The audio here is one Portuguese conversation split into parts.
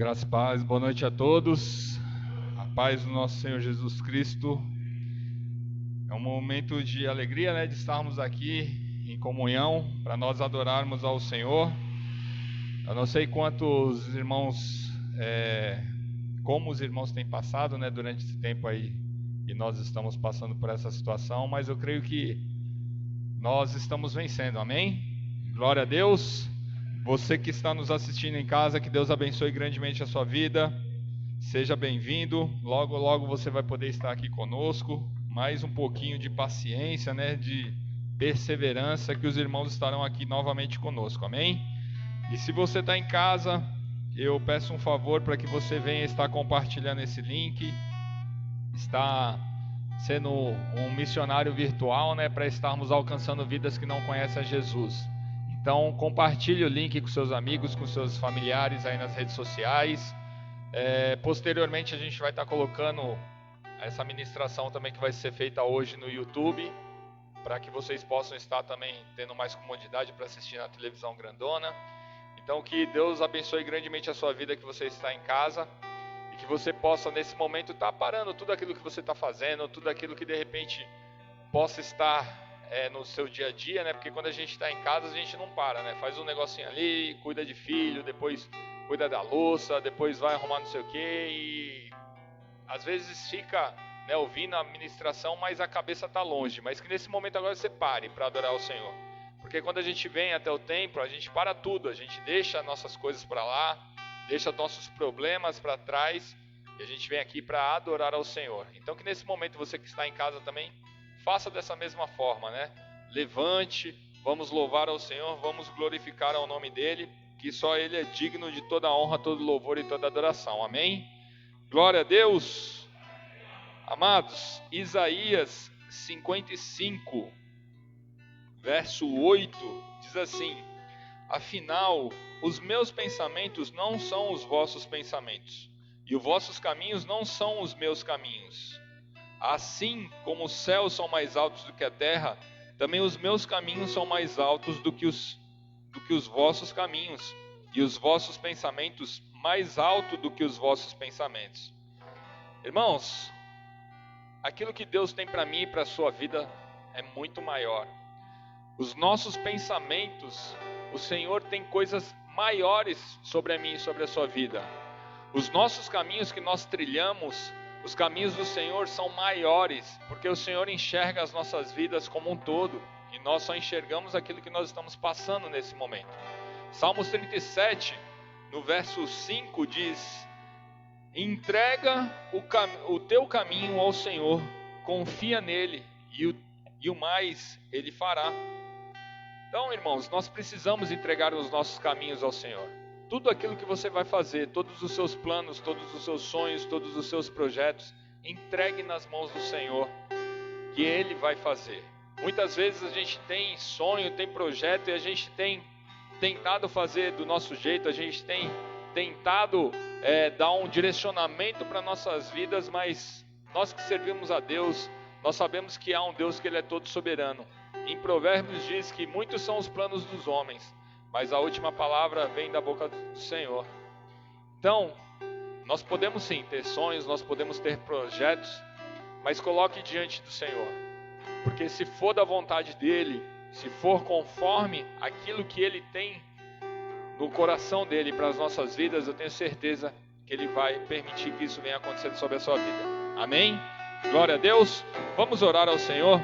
Graças e paz, boa noite a todos. A paz do nosso Senhor Jesus Cristo. É um momento de alegria, né, de estarmos aqui em comunhão para nós adorarmos ao Senhor. Eu não sei quantos irmãos, como os irmãos têm passado, né, durante esse tempo aí e nós estamos passando por essa situação, mas eu creio que nós estamos vencendo, amém? Glória a Deus. Você que está nos assistindo em casa, que Deus abençoe grandemente a sua vida. Seja bem-vindo. Logo, logo você vai poder estar aqui conosco. Mais um pouquinho de paciência, né? De perseverança, que os irmãos estarão aqui novamente conosco. Amém? E se você está em casa, eu peço um favor para que você venha estar compartilhando esse link. Está sendo um missionário virtual, né? Para estarmos alcançando vidas que não conhecem a Jesus. Então compartilhe o link com seus amigos, com seus familiares aí nas redes sociais. Posteriormente a gente vai estar colocando essa ministração também que vai ser feita hoje no YouTube, para que vocês possam estar também tendo mais comodidade para assistir na televisão grandona. Então que Deus abençoe grandemente a sua vida, que você está em casa e que você possa nesse momento estar parando tudo aquilo que você está fazendo, tudo aquilo que de repente possa estar no seu dia a dia, né? Porque quando a gente está em casa a gente não para, né? Faz um negocinho ali, cuida de filho, depois cuida da louça, depois vai arrumar não sei o que e às vezes fica, né, ouvindo a ministração, mas a cabeça está longe. Mas que nesse momento agora você pare para adorar o Senhor, porque quando a gente vem até o templo a gente para tudo, a gente deixa nossas coisas para lá, deixa nossos problemas para trás e a gente vem aqui para adorar ao Senhor. Então que nesse momento você que está em casa também faça dessa mesma forma, né? Levante, vamos louvar ao Senhor, vamos glorificar ao nome dEle, que só Ele é digno de toda honra, todo louvor e toda adoração. Amém? Glória a Deus. Amados, Isaías 55, verso 8, diz assim: afinal, os meus pensamentos não são os vossos pensamentos, e os vossos caminhos não são os meus caminhos. Assim como os céus são mais altos do que a terra, também os meus caminhos são mais altos do que os vossos caminhos, e os vossos pensamentos mais alto do que os vossos pensamentos. Irmãos, aquilo que Deus tem para mim e para a sua vida é muito maior. Os nossos pensamentos, o Senhor tem coisas maiores sobre a mim e sobre a sua vida. Os nossos caminhos que nós trilhamos, os caminhos do Senhor são maiores, porque o Senhor enxerga as nossas vidas como um todo, e nós só enxergamos aquilo que nós estamos passando nesse momento. Salmos 37, no verso 5 diz: entrega o teu caminho ao Senhor, confia nele, e o mais Ele fará. Então, irmãos, nós precisamos entregar os nossos caminhos ao Senhor. Tudo aquilo que você vai fazer, todos os seus planos, todos os seus sonhos, todos os seus projetos, entregue nas mãos do Senhor, que Ele vai fazer. Muitas vezes a gente tem sonho, tem projeto, e a gente tem tentado fazer do nosso jeito, a gente tem tentado dar um direcionamento para nossas vidas, mas nós que servimos a Deus, nós sabemos que há um Deus que Ele é todo soberano. Em Provérbios diz que muitos são os planos dos homens, mas a última palavra vem da boca do Senhor. Então, nós podemos sim ter sonhos, nós podemos ter projetos, mas coloque diante do Senhor, porque se for da vontade dEle, se for conforme aquilo que Ele tem no coração dEle para as nossas vidas, eu tenho certeza que Ele vai permitir que isso venha acontecer sobre a sua vida. Amém? Glória a Deus. Vamos orar ao Senhor.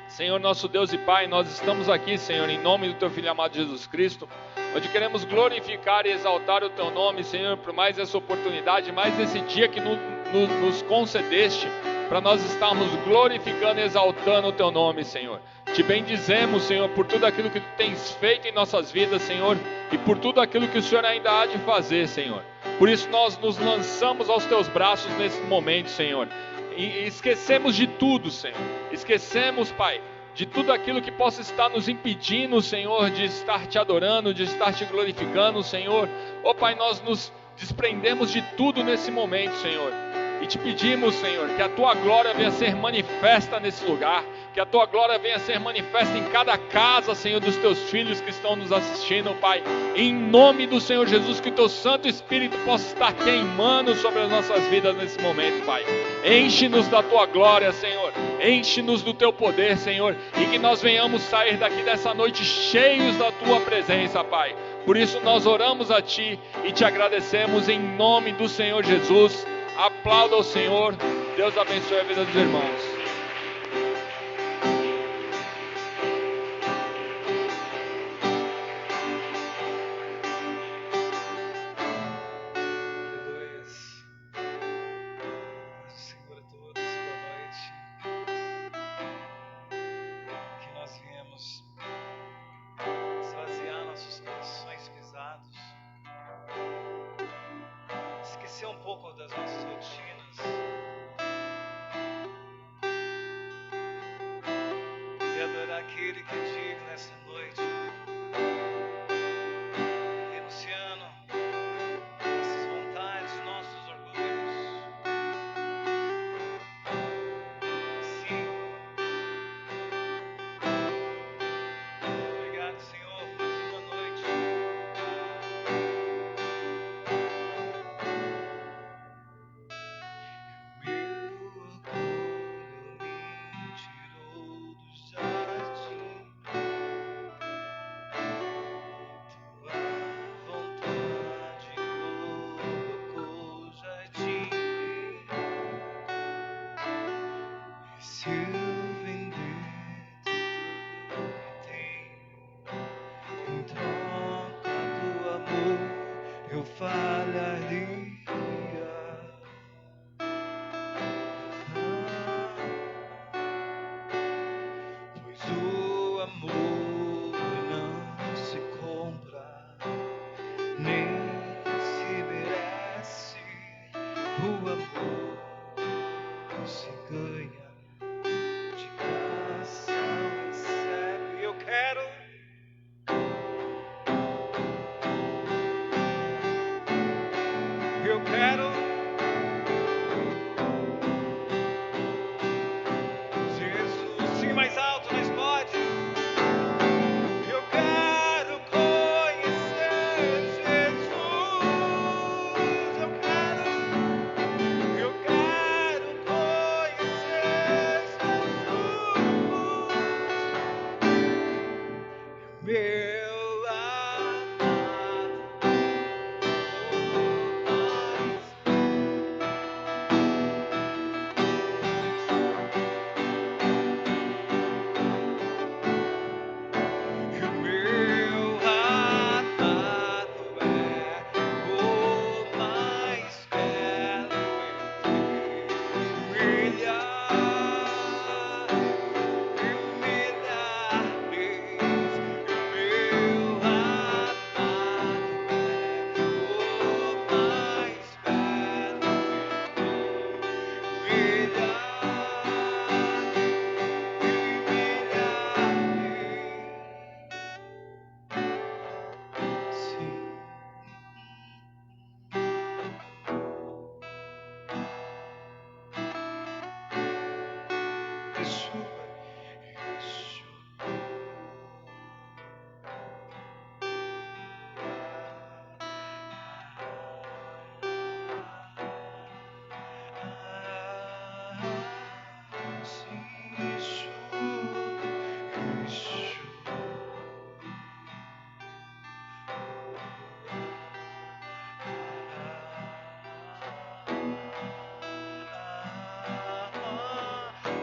Senhor, nosso Deus e Pai, nós estamos aqui, Senhor, em nome do Teu Filho amado Jesus Cristo, onde queremos glorificar e exaltar o Teu nome, Senhor, por mais essa oportunidade, mais esse dia que nos concedeste, para nós estarmos glorificando e exaltando o Teu nome, Senhor. Te bendizemos, Senhor, por tudo aquilo que Tu tens feito em nossas vidas, Senhor, e por tudo aquilo que o Senhor ainda há de fazer, Senhor. Por isso nós nos lançamos aos Teus braços nesse momento, Senhor. E esquecemos de tudo, Senhor. Esquecemos, Pai, de tudo aquilo que possa estar nos impedindo, Senhor, de estar Te adorando, de estar Te glorificando, Senhor. Ó Pai, nós nos desprendemos de tudo nesse momento, Senhor. E Te pedimos, Senhor, que a Tua glória venha ser manifesta nesse lugar. Que a tua glória venha ser manifesta em cada casa, Senhor, dos teus filhos que estão nos assistindo, Pai. Em nome do Senhor Jesus, que o teu Santo Espírito possa estar queimando sobre as nossas vidas nesse momento, Pai. Enche-nos da tua glória, Senhor. Enche-nos do teu poder, Senhor. E que nós venhamos sair daqui dessa noite cheios da tua presença, Pai. Por isso nós oramos a Ti e Te agradecemos em nome do Senhor Jesus. Aplauda o Senhor. Deus abençoe a vida dos irmãos.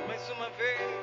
Mais uma vez.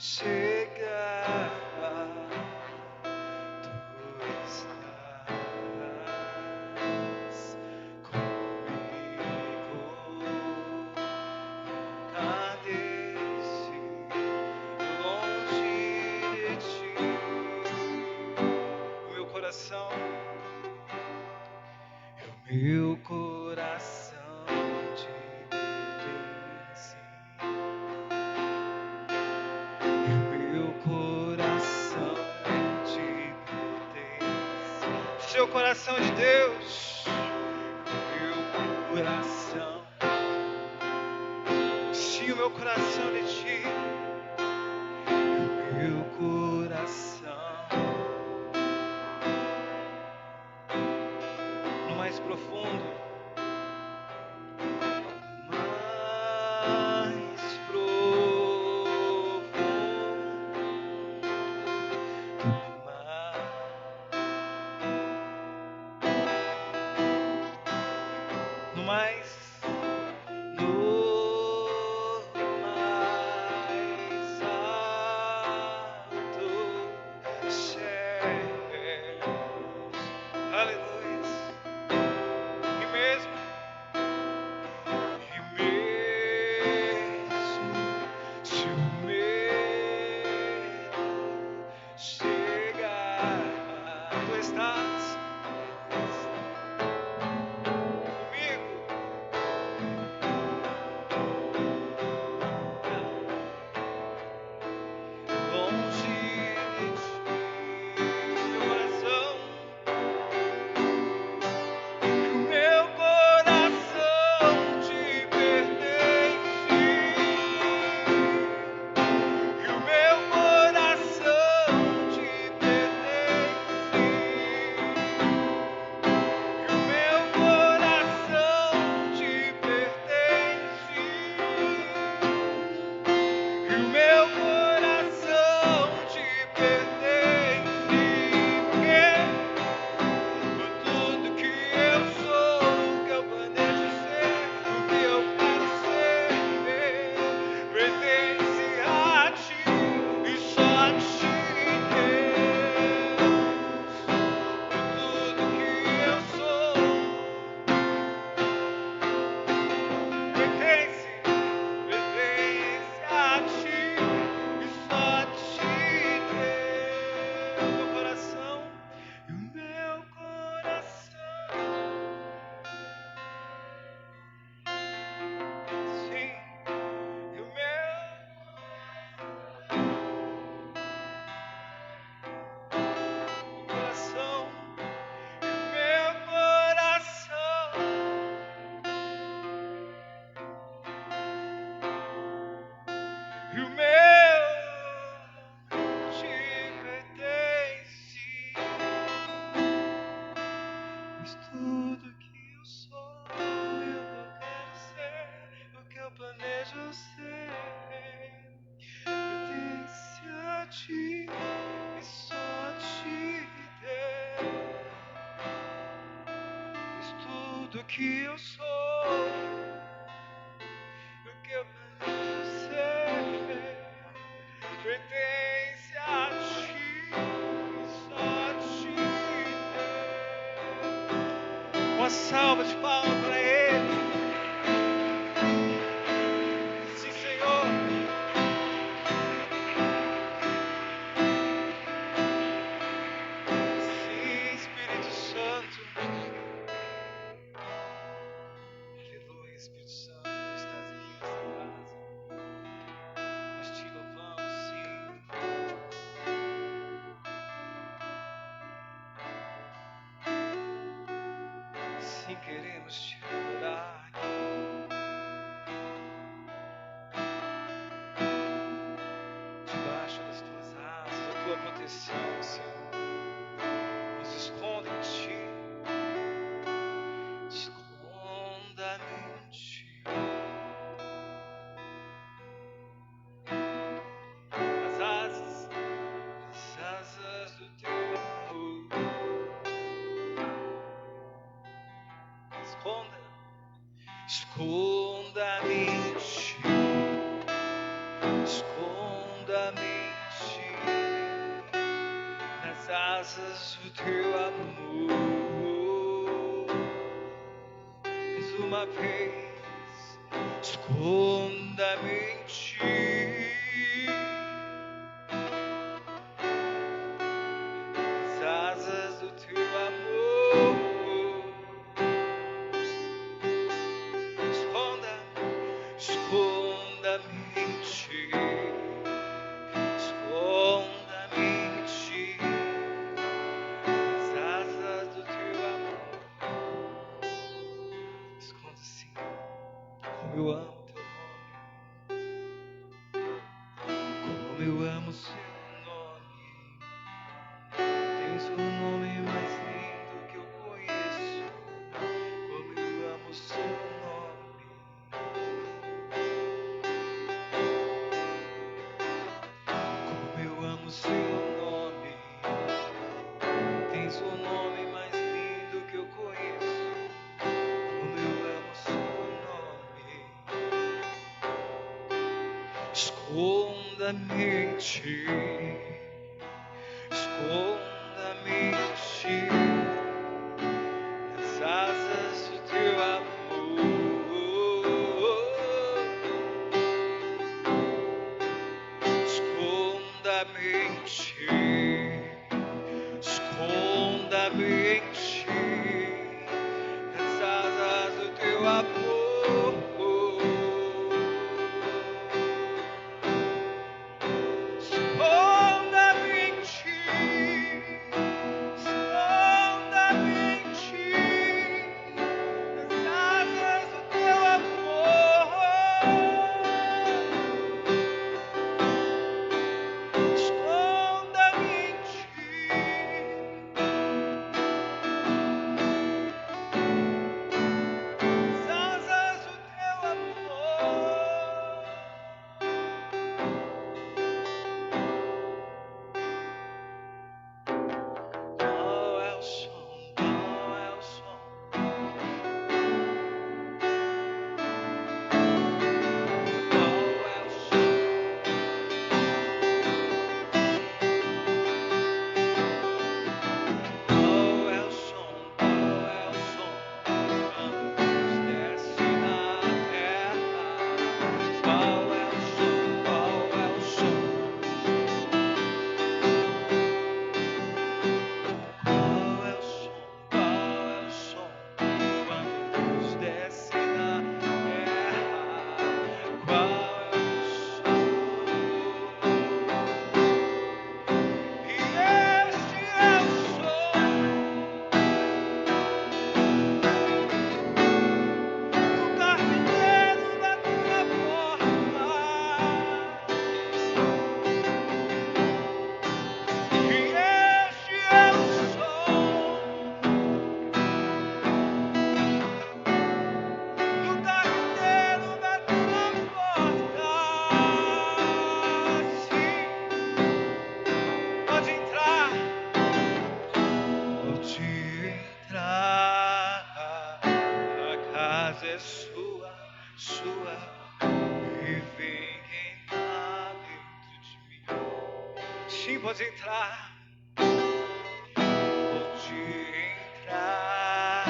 chegar. Tu estás comigo, nunca deixe longe de ti. O meu coração te pertence. Meu coração te pertence. Seu coração de Deus, meu coração. Sim, o meu coração de ti, meu coração. No mais profundo, no mais alto céus. Aleluia. E mesmo se o medo chegar, tu estás comigo. Longe de ti, meu coração. O meu coração te pertence. E o meu coração te pertence. E o meu coração te pertence. E o meu coração te pertence. Porque tudo que eu sou, o que eu planejo ser, o que eu quero ser, pertence a ti e só a ti, Deus. Tudo que eu sou pertence a ti e só a ti, Deus. Meu coração e o meu coração, sim, e o meu coração, e o meu coração, e o meu te pertence. Mas tudo que eu sou, o que eu quero ser, o que eu planejo ser, pertence a ti e só a ti, Deus. Mas tudo que eu sou, o que eu planejo ser, pertence a ti e só a ti, Deus. Uma salva de palmas para Ele. Sim, Senhor. Sim, Espírito Santo. Aleluia, Espírito Santo, tu estás aqui nesta casa. Nós te louvamos, sim. Sim, queremos te adorar. Debaixo das tuas asas, da tua proteção, Senhor. Nos esconda em ti. Esconda-me em ti. As asas do teu amor. Esconda-me em ti. Esconda-me asas do teu amor. Mais uma vez, esconda-me em ti. As asas do teu amor. Esconda-me em ti. Esconda-me em ti. As asas do teu amor. Esconda, Senhor, como eu amo teu nome. Como eu amo seu nome. Tens o nome mais lindo que eu conheço. Como eu amo seu nome. Como eu amo seu nome. Tens o nome mais lindo que eu conheço. Como eu amo seu nome. Esconda-me em ti. Esconda-me em ti. Nas asas do teu amor. Esconda-me em ti. Esconda-me em ti. Nas asas do teu amor. Esconda-me em ti. Esconda-me em ti. Nas asas do teu amor. Esconda-me em ti. Nas asas do teu amor. Qual é o som? Qual é o som? Qual é o som? Qual é o som? Qual é o som? Quando desce na terra. Qual é o som? Qual é o som? Qual é o som? Qual é o som? Quando desce na terra. Qual é o som? E este é o som do carpinteiro da tua porta. E este é o som do carpinteiro da tua porta. Sim, pode entrar. Pode entrar, a casa é sua, sua, e vem reinar dentro de mim. Sim, pode entrar, pode entrar,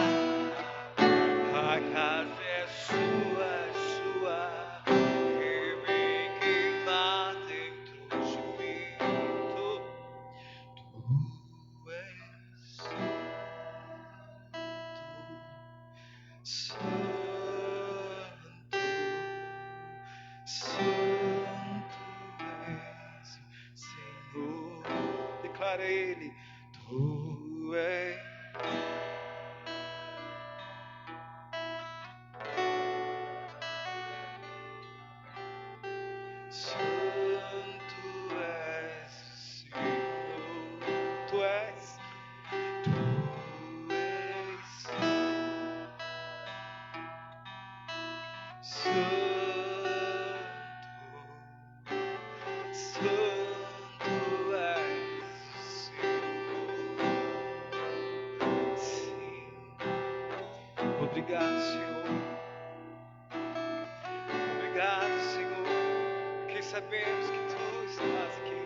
a casa é sua, sua, e vem queimar dentro de mim. Tu és santo, santo és, Senhor. Declara Ele, tu és santo és, Senhor. Tu és santo és, Senhor. Sim. Obrigado, Senhor. Obrigado, Senhor, porque sabemos que tu estás aqui.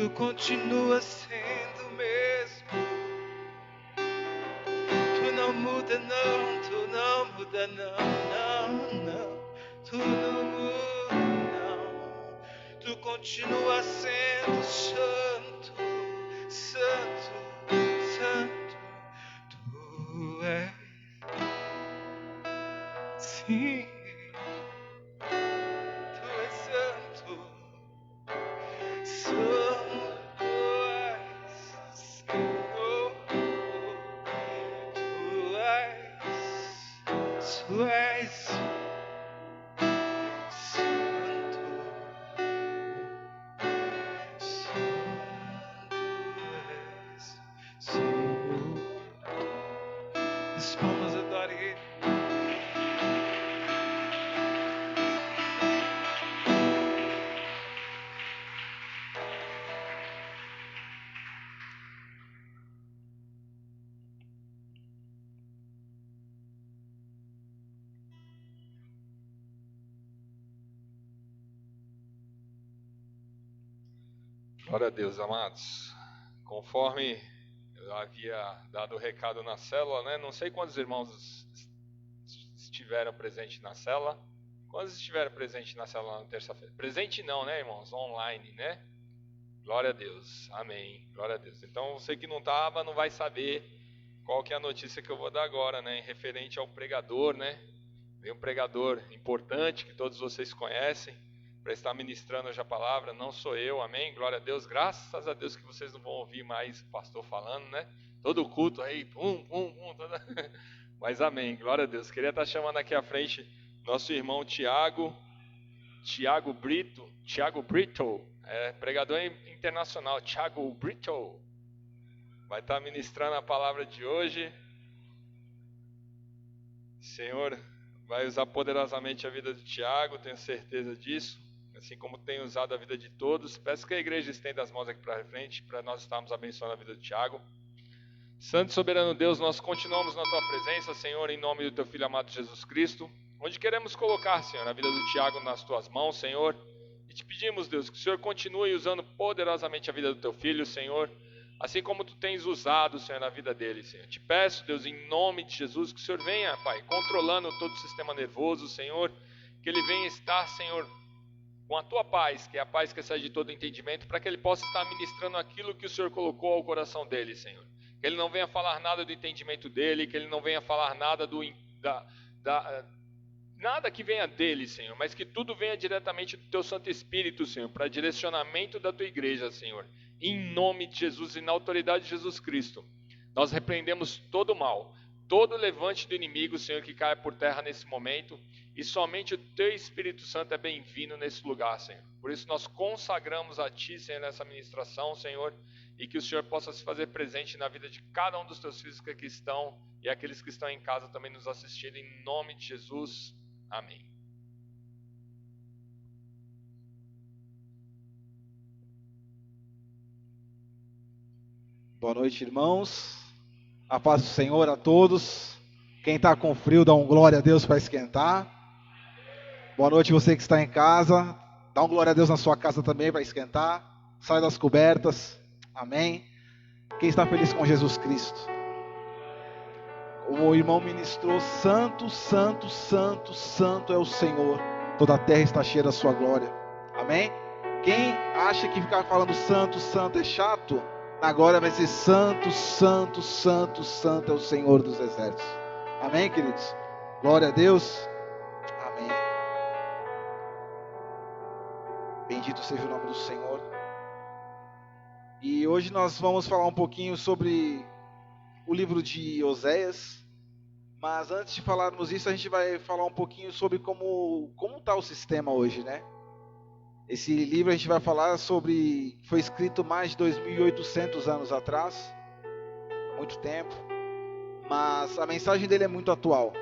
Tu continua sendo o mesmo. Tu não muda não, tu não muda não. Tu não muda não. Tu continua sendo santo, santo, santo. Tu és, sim. Tu és santo, santo és, Senhor. Tu és santo, santo és, Senhor. As palmas adore Ele. Glória a Deus, amados. Conforme eu havia dado o recado na célula, né? Não sei quantos irmãos estiveram presentes na célula. Quantos estiveram presentes na célula na terça-feira? Presente não, né, irmãos? Online, né? Glória a Deus. Amém. Glória a Deus. Então, você que não estava, não vai saber qual que é a notícia que eu vou dar agora, né? Referente ao pregador, né? Vem um pregador importante que todos vocês conhecem para estar ministrando hoje a palavra. Não sou eu, amém? Glória a Deus. Graças a Deus que vocês não vão ouvir mais o pastor falando, né? Todo o culto aí, toda... Mas amém, glória a Deus. Queria estar chamando aqui à frente nosso irmão Tiago Brito, pregador internacional, Tiago Brito. Vai estar ministrando a palavra de hoje. Senhor vai usar poderosamente a vida de Tiago, tenho certeza disso, assim como tem usado a vida de todos. Peço que a igreja estenda as mãos aqui para frente, para nós estarmos abençoando a vida de Tiago. Santo e soberano Deus, nós continuamos na Tua presença, Senhor, em nome do Teu Filho amado Jesus Cristo, onde queremos colocar, Senhor, a vida do Tiago nas Tuas mãos, Senhor, e te pedimos, Deus, que o Senhor continue usando poderosamente a vida do Teu Filho, Senhor, assim como Tu tens usado, Senhor, na vida dele, Senhor. Te peço, Deus, em nome de Jesus, que o Senhor venha, Pai, controlando todo o sistema nervoso, Senhor, que ele venha estar, Senhor, com a Tua paz, que é a paz que excede de todo entendimento, para que ele possa estar ministrando aquilo que o Senhor colocou ao coração dele, Senhor. Que ele não venha falar nada do entendimento dele, que ele não venha falar nada nada que venha dele, Senhor, mas que tudo venha diretamente do Teu Santo Espírito, Senhor, para direcionamento da Tua igreja, Senhor. Em nome de Jesus e na autoridade de Jesus Cristo, nós repreendemos todo o mal, todo levante do inimigo, Senhor, que caia por terra nesse momento, e somente o Teu Espírito Santo é bem-vindo nesse lugar, Senhor. Por isso nós consagramos a Ti, Senhor, nessa ministração, Senhor, e que o Senhor possa se fazer presente na vida de cada um dos Teus filhos que aqui estão, e aqueles que estão em casa também nos assistindo, em nome de Jesus. Amém. Boa noite, irmãos. A paz do Senhor a todos. Quem está com frio, dá um glória a Deus para esquentar. Boa noite você que está em casa. Dá um glória a Deus na sua casa também para esquentar. Sai das cobertas. Amém. Quem está feliz com Jesus Cristo? O irmão ministrou: santo, santo, santo, santo é o Senhor. Toda a terra está cheia da sua glória. Amém. Quem acha que ficar falando santo, santo é chato, agora vai ser santo, santo, santo, santo é o Senhor dos exércitos. Amém, queridos? Glória a Deus. Amém. Bendito seja o nome do Senhor. E hoje nós vamos falar um pouquinho sobre o livro de Oséias. Mas antes de falarmos isso, a gente vai falar um pouquinho sobre como está o sistema hoje, né? Esse livro a gente vai falar sobre, foi escrito mais de 2.800 anos atrás, muito tempo, mas a mensagem dele é muito atual.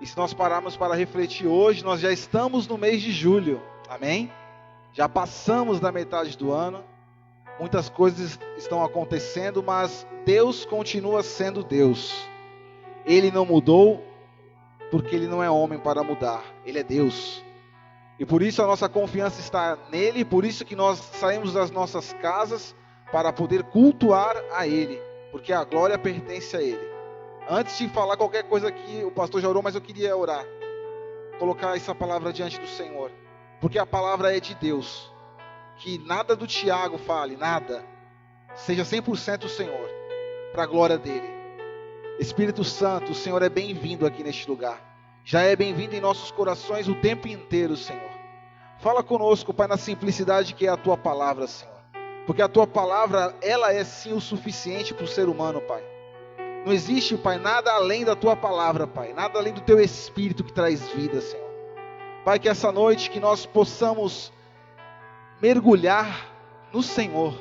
E se nós pararmos para refletir hoje, nós já estamos no mês de julho, amém? Já passamos da metade do ano, muitas coisas estão acontecendo, mas Deus continua sendo Deus. Ele não mudou, porque Ele não é homem para mudar, Ele é Deus. E por isso a nossa confiança está nele, por isso que nós saímos das nossas casas para poder cultuar a ele, porque a glória pertence a ele. Antes de falar qualquer coisa aqui, o pastor já orou, mas eu queria orar, colocar essa palavra diante do Senhor, porque a palavra é de Deus. Que nada do Tiago fale, nada, seja 100% o Senhor, para a glória dele. Espírito Santo, o Senhor é bem-vindo aqui neste lugar, já é bem-vindo em nossos corações o tempo inteiro, Senhor. Fala conosco, Pai, na simplicidade que é a Tua palavra, Senhor, porque a Tua palavra, ela é sim o suficiente para o ser humano, Pai. Não existe, Pai, nada além da Tua palavra, Pai, nada além do Teu Espírito que traz vida, Senhor. Pai, que essa noite que nós possamos mergulhar no Senhor,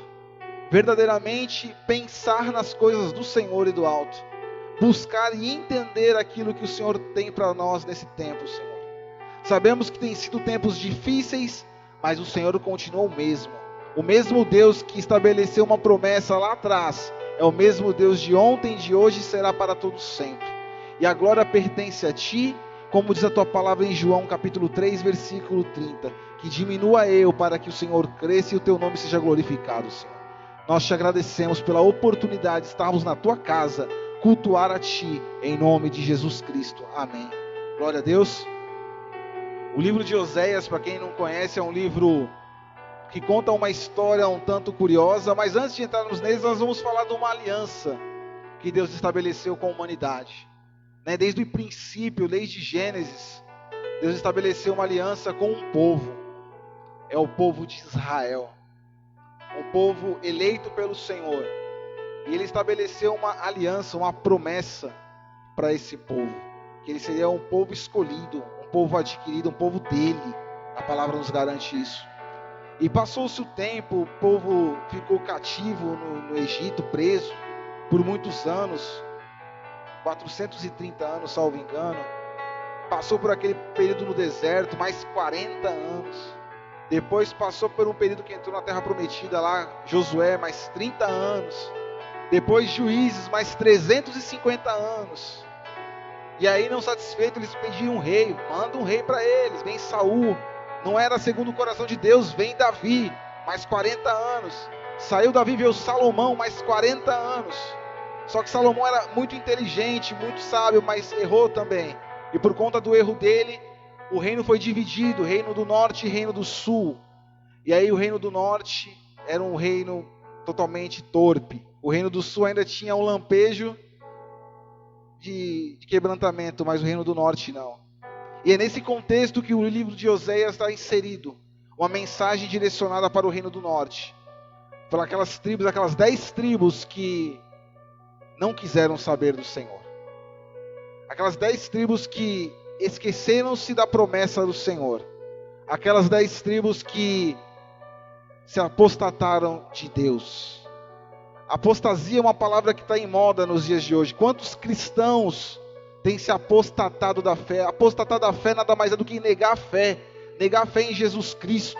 verdadeiramente pensar nas coisas do Senhor e do alto, buscar e entender aquilo que o Senhor tem para nós nesse tempo, Senhor. Sabemos que tem sido tempos difíceis, mas o Senhor continua o mesmo Deus que estabeleceu uma promessa lá atrás, é o mesmo Deus de ontem, de hoje e será para todos sempre. E a glória pertence a Ti, como diz a Tua palavra em João capítulo 3, versículo 30, que diminua eu para que o Senhor cresça e o Teu nome seja glorificado, Senhor. Nós Te agradecemos pela oportunidade de estarmos na Tua casa, cultuar a Ti, em nome de Jesus Cristo. Amém. Glória a Deus. O livro de Oséias, para quem não conhece, é um livro que conta uma história um tanto curiosa, mas antes de entrarmos neles, nós vamos falar de uma aliança que Deus estabeleceu com a humanidade. Desde o princípio, desde Gênesis, Deus estabeleceu uma aliança com um povo, é o povo de Israel, um povo eleito pelo Senhor, e Ele estabeleceu uma aliança, uma promessa para esse povo, que ele seria um povo escolhido, um povo adquirido, um povo dele, a palavra nos garante isso. E passou-se o tempo, o povo ficou cativo no Egito, preso, por muitos anos, 430 anos, salvo engano. Passou por aquele período no deserto, mais 40 anos. Depois passou por um período que entrou na terra prometida lá, Josué, mais 30 anos. Depois Juízes, mais 350 anos. E aí, não satisfeito, eles pediram um rei. Manda um rei para eles. Vem Saul, não era segundo o coração de Deus. Vem Davi, mais 40 anos. Saiu Davi, veio Salomão, mais 40 anos. Só que Salomão era muito inteligente, muito sábio, mas errou também. E por conta do erro dele, o reino foi dividido, reino do norte e reino do sul. E aí o reino do norte era um reino totalmente torpe. O reino do sul ainda tinha um lampejo de quebrantamento, mas o reino do norte não. E é nesse contexto que o livro de Oséias está inserido. Uma mensagem direcionada para o reino do norte. Para aquelas tribos, aquelas 10 tribos que não quiseram saber do Senhor. Aquelas 10 tribos que esqueceram-se da promessa do Senhor. Aquelas 10 tribos que se apostataram de Deus. Apostasia é uma palavra que está em moda nos dias de hoje. Quantos cristãos têm se apostatado da fé? Apostatar da fé nada mais é do que negar a fé em Jesus Cristo.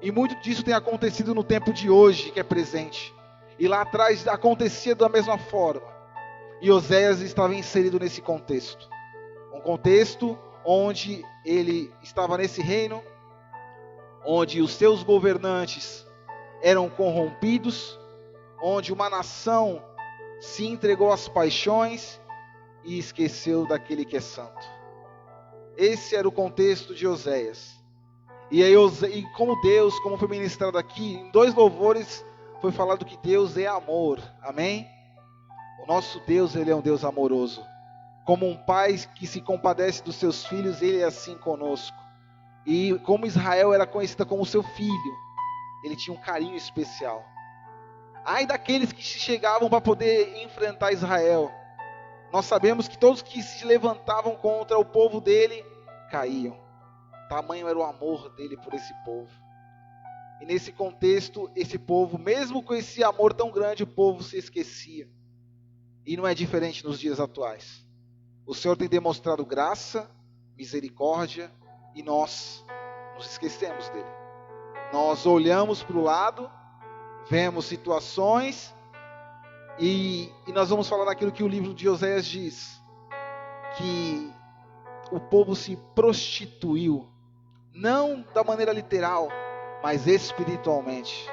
E muito disso tem acontecido no tempo de hoje, que é presente. E lá atrás acontecia da mesma forma. E Oséias estava inserido nesse contexto. Um contexto onde ele estava nesse reino, onde os seus governantes eram corrompidos, onde uma nação se entregou às paixões e esqueceu daquele que é santo. Esse era o contexto de Oséias. E aí, como Deus, como foi ministrado aqui, em 2 louvores foi falado que Deus é amor, amém? O nosso Deus, Ele é um Deus amoroso. Como um pai que se compadece dos seus filhos, Ele é assim conosco. E como Israel era conhecida como seu filho, Ele tinha um carinho especial. Ai daqueles que se chegavam para poder enfrentar Israel. Nós sabemos que todos que se levantavam contra o povo dele, caíam. Tamanho era o amor dele por esse povo. E nesse contexto, esse povo, mesmo com esse amor tão grande, o povo se esquecia. E não é diferente nos dias atuais. O Senhor tem demonstrado graça, misericórdia, e nós nos esquecemos dele. Nós olhamos para o lado, vemos situações, e nós vamos falar daquilo que o livro de Oséias diz, que o povo se prostituiu não da maneira literal, mas espiritualmente.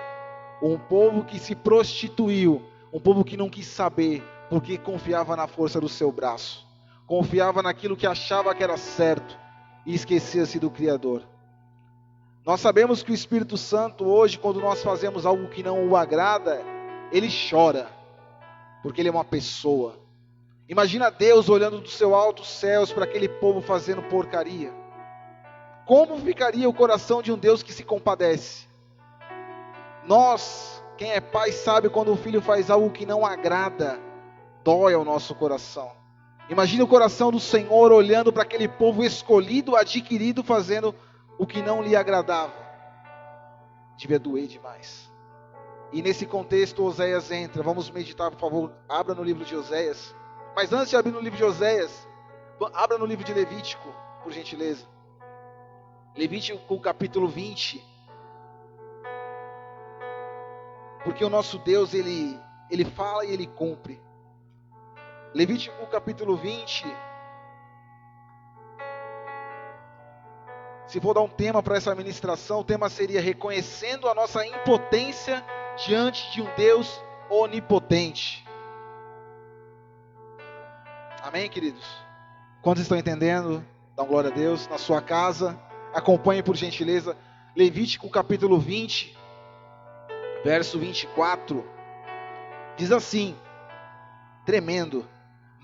Um povo que se prostituiu, um povo que não quis saber, porque confiava na força do seu braço, confiava naquilo que achava que era certo e esquecia-se do Criador. Nós sabemos que o Espírito Santo hoje, quando nós fazemos algo que não o agrada, ele chora, porque ele é uma pessoa. Imagina Deus olhando dos seus altos céus para aquele povo fazendo porcaria. Como ficaria o coração de um Deus que se compadece? Nós, quem é pai, sabe quando o filho faz algo que não agrada, dói ao nosso coração. Imagina o coração do Senhor olhando para aquele povo escolhido, adquirido, fazendo o que não lhe agradava. Devia doer demais. E nesse contexto Oséias entra. Vamos meditar, por favor. Abra no livro de Oséias. Mas antes de abrir no livro de Oséias, abra no livro de Levítico, por gentileza. Levítico capítulo 20. Porque o nosso Deus, ele fala e ele cumpre. Levítico capítulo 20. Se for dar um tema para essa ministração, o tema seria reconhecendo a nossa impotência diante de um Deus onipotente. Amém, queridos? Quantos estão entendendo? Dão glória a Deus. Na sua casa, acompanhe por gentileza. Levítico capítulo 20, verso 24. Diz assim, tremendo: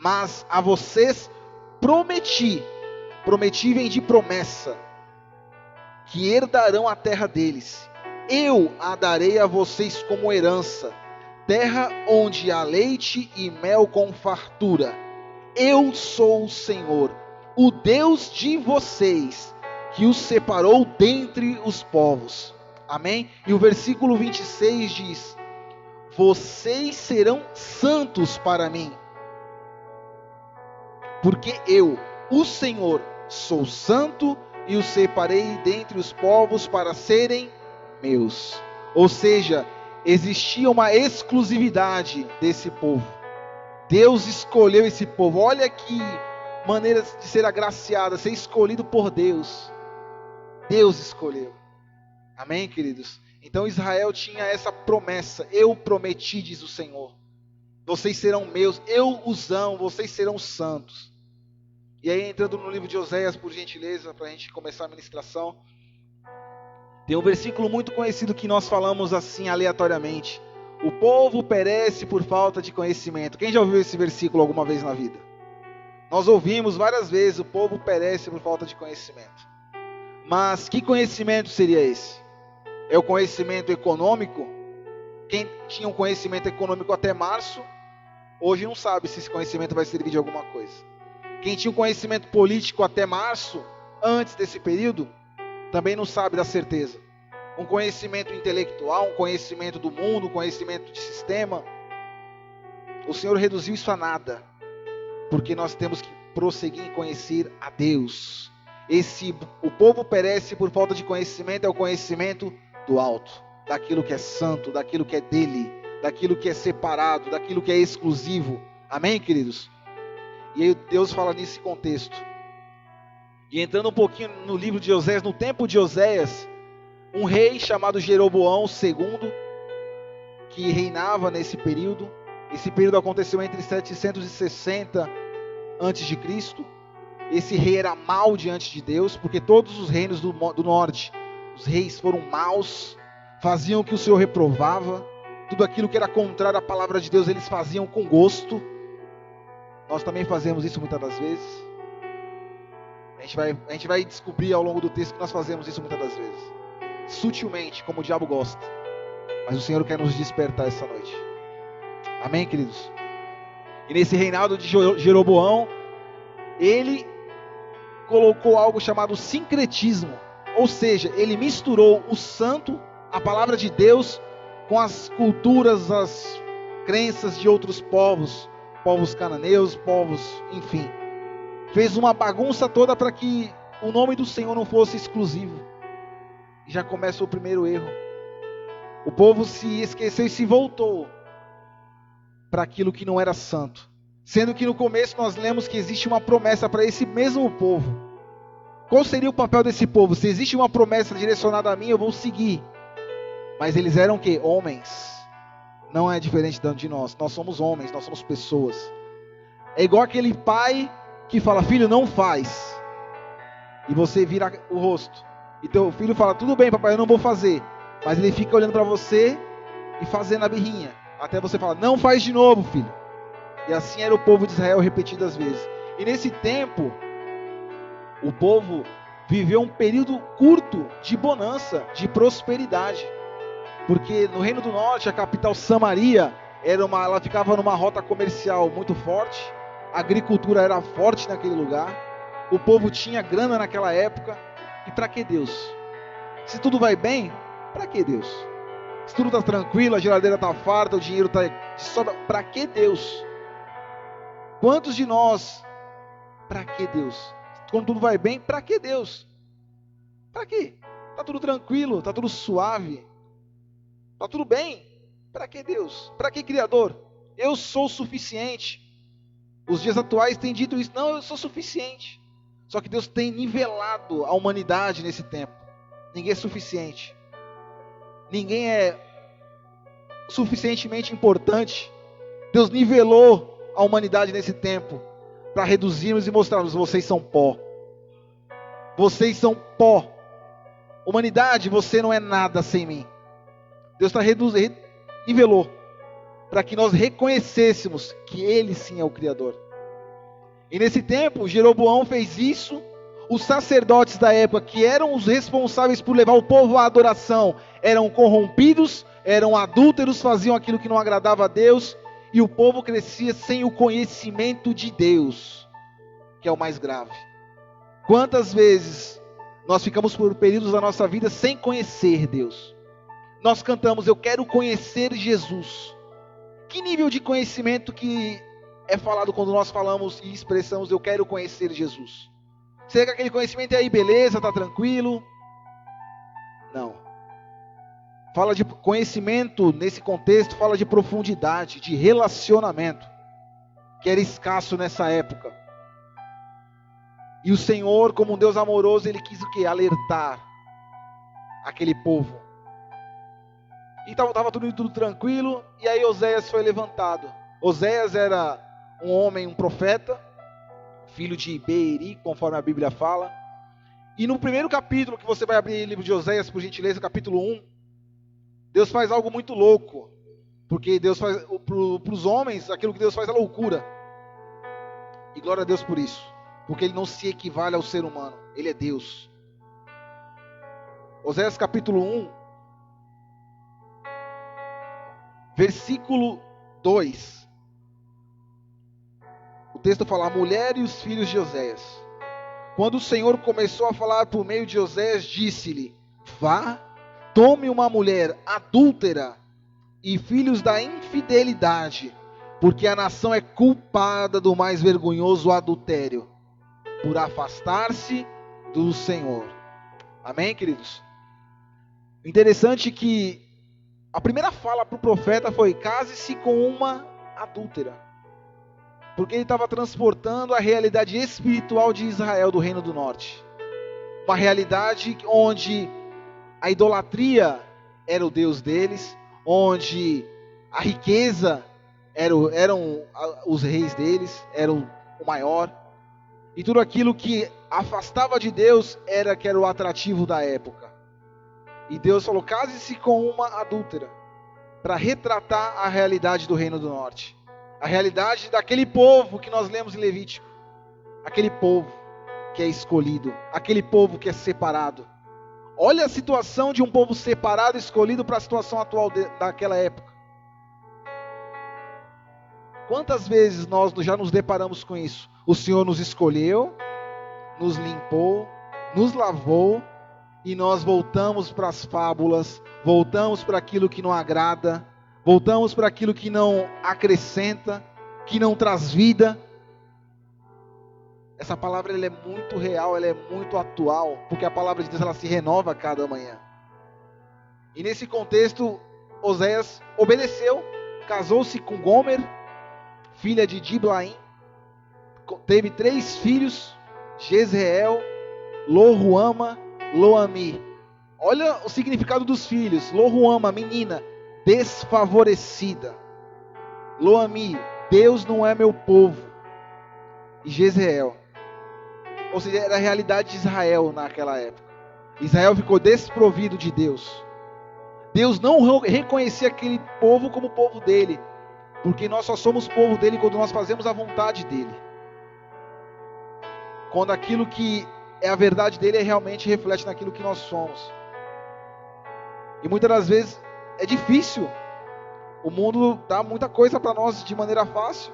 mas a vocês prometi vem de promessa, que herdarão a terra deles. Eu a darei a vocês como herança, terra onde há leite e mel com fartura. Eu sou o Senhor, o Deus de vocês, que os separou dentre os povos. Amém? E o versículo 26 diz: vocês serão santos para mim, porque eu, o Senhor, sou santo e os separei dentre os povos para serem meus. Ou seja, existia uma exclusividade desse povo. Deus escolheu esse povo. Olha que maneira de ser agraciada, ser escolhido por Deus. Deus escolheu. Amém, queridos? Então Israel tinha essa promessa: eu prometi, diz o Senhor, vocês serão meus, eu os amo, vocês serão santos. E aí, entrando no livro de Oséias, por gentileza, para a gente começar a ministração, tem um versículo muito conhecido que nós falamos assim aleatoriamente: o povo perece por falta de conhecimento. Quem já ouviu esse versículo alguma vez na vida? Nós ouvimos várias vezes: o povo perece por falta de conhecimento. Mas que conhecimento seria esse? É o conhecimento econômico? Quem tinha um conhecimento econômico até março, hoje não sabe se esse conhecimento vai servir de alguma coisa. Quem tinha um conhecimento político até março, antes desse período, também não sabe da certeza. Um conhecimento intelectual, um conhecimento do mundo, um conhecimento de sistema, o Senhor reduziu isso a nada, porque nós temos que prosseguir em conhecer a Deus. O povo perece por falta de conhecimento, é o conhecimento do alto, daquilo que é santo, daquilo que é dele, daquilo que é separado, daquilo que é exclusivo. Amém, queridos? E aí Deus fala nesse contexto. E entrando um pouquinho no livro de Oséias, no tempo de Oséias, um rei chamado Jeroboão II, que reinava nesse período. Esse período aconteceu entre 760 a.C. Esse rei era mau diante de Deus, porque todos os reinos do norte, os reis foram maus, faziam o que o Senhor reprovava, tudo aquilo que era contrário à palavra de Deus, eles faziam com gosto. Nós também fazemos isso muitas das vezes. A gente vai descobrir ao longo do texto que nós fazemos isso muitas das vezes, sutilmente, como o diabo gosta. Mas o Senhor quer nos despertar essa noite. Amém, queridos? E nesse reinado de Jeroboão, ele colocou algo chamado sincretismo. Ou seja, ele misturou o santo, a palavra de Deus, com as culturas, as crenças de outros povos, povos cananeus, povos, enfim. Fez uma bagunça toda para que o nome do Senhor não fosse exclusivo. E já começa o primeiro erro. O povo se esqueceu e se voltou para aquilo que não era santo. Sendo que no começo nós lemos que existe uma promessa para esse mesmo povo. Qual seria o papel desse povo? Se existe uma promessa direcionada a mim, eu vou seguir. Mas eles eram o quê? Homens. Não é diferente de nós. Nós somos homens, nós somos pessoas. É igual aquele pai que fala, filho, não faz. E você vira o rosto. E teu filho fala, tudo bem, papai, eu não vou fazer. Mas ele fica olhando para você e fazendo a birrinha. Até você falar, não faz de novo, filho. E assim era o povo de Israel repetidas vezes. E nesse tempo, o povo viveu um período curto de bonança, de prosperidade. Porque no Reino do Norte, a capital Samaria, ela ficava numa rota comercial muito forte. A agricultura era forte naquele lugar. O povo tinha grana naquela época. E para que Deus? Se tudo vai bem, para que Deus? Se tudo está tranquilo, a geladeira está farta, o dinheiro está de sobra, para que Deus? Quantos de nós, para que Deus? Quando tudo vai bem, para que Deus? Para quê? Está tudo tranquilo, está tudo suave, está tudo bem. Para que Deus? Para que Criador? Eu sou suficiente. Os dias atuais têm dito isso. Não, eu sou suficiente. Só que Deus tem nivelado a humanidade nesse tempo. Ninguém é suficiente. Ninguém é suficientemente importante. Deus nivelou a humanidade nesse tempo para reduzirmos e mostrarmos, vocês são pó. Vocês são pó. Humanidade, você não é nada sem mim. Deus está nivelou para que nós reconhecêssemos que Ele sim é o Criador. E nesse tempo, Jeroboão fez isso. Os sacerdotes da época, que eram os responsáveis por levar o povo à adoração, eram corrompidos, eram adúlteros, faziam aquilo que não agradava a Deus, e o povo crescia sem o conhecimento de Deus, que é o mais grave. Quantas vezes nós ficamos por períodos da nossa vida sem conhecer Deus? Nós cantamos, eu quero conhecer Jesus. Que nível de conhecimento que é falado quando nós falamos e expressamos, eu quero conhecer Jesus? Será que aquele conhecimento é aí, beleza, está tranquilo? Não. Fala de conhecimento, nesse contexto, fala de profundidade, de relacionamento, que era escasso nessa época. E o Senhor, como um Deus amoroso, Ele quis o quê? Alertar aquele povo. E estava tudo tranquilo, e aí Oséias foi levantado. Oséias era um homem, um profeta, filho de Beeri, conforme a Bíblia fala. E no primeiro capítulo, que você vai abrir o livro de Oséias, por gentileza, capítulo 1, Deus faz algo muito louco. Porque Deus faz, para os homens, aquilo que Deus faz é loucura. E glória a Deus por isso. Porque Ele não se equivale ao ser humano. Ele é Deus. Oséias capítulo 1, versículo 2. O texto fala, a mulher e os filhos de Oséias. Quando o Senhor começou a falar por meio de Oséias, disse-lhe, vá, tome uma mulher adúltera e filhos da infidelidade, porque a nação é culpada do mais vergonhoso adultério, por afastar-se do Senhor. Amém, queridos? Interessante que a primeira fala para o profeta foi, case-se com uma adúltera. Porque ele estava transportando a realidade espiritual de Israel, do Reino do Norte. Uma realidade onde a idolatria era o Deus deles, onde a riqueza eram os reis deles, eram o maior. E tudo aquilo que afastava de Deus era o atrativo da época. E Deus falou, case-se com uma adúltera, para retratar a realidade do Reino do Norte. A realidade daquele povo que nós lemos em Levítico. Aquele povo que é escolhido. Aquele povo que é separado. Olha a situação de um povo separado, escolhido para a situação atual daquela época. Quantas vezes nós já nos deparamos com isso? O Senhor nos escolheu, nos limpou, nos lavou, e nós voltamos para as fábulas, voltamos para aquilo que não agrada, voltamos para aquilo que não acrescenta, que não traz vida. Essa palavra ela é muito real, ela é muito atual, porque a palavra de Deus ela se renova a cada manhã. E nesse contexto, Oséias obedeceu, casou-se com Gomer, filha de Diblaim, teve 3 filhos, Jezreel, Lo-Ruama, Lo-Ami. Olha o significado dos filhos. Lo-Ruama, menina, desfavorecida. Lo-Ami, Deus não é meu povo. E Jezreel, ou seja, era a realidade de Israel naquela época. Israel ficou desprovido de Deus. Deus não reconhecia aquele povo como povo dele, porque nós só somos povo dele quando nós fazemos a vontade dele. Quando aquilo que é a verdade dele realmente reflete naquilo que nós somos. E muitas das vezes é difícil. O mundo dá muita coisa para nós de maneira fácil.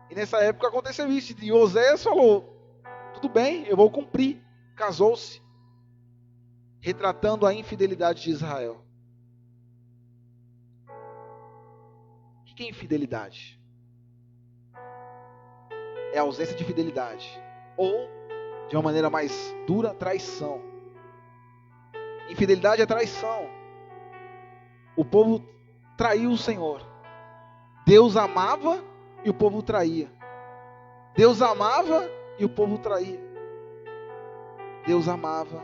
E nessa época aconteceu isso. E Oséias falou: tudo bem, eu vou cumprir. Casou-se, retratando a infidelidade de Israel. O que é infidelidade? É a ausência de fidelidade. Ou, de uma maneira mais dura, traição. Infidelidade é traição. O povo traiu o Senhor. Deus amava e o povo traía. Deus amava e o povo traía. Deus amava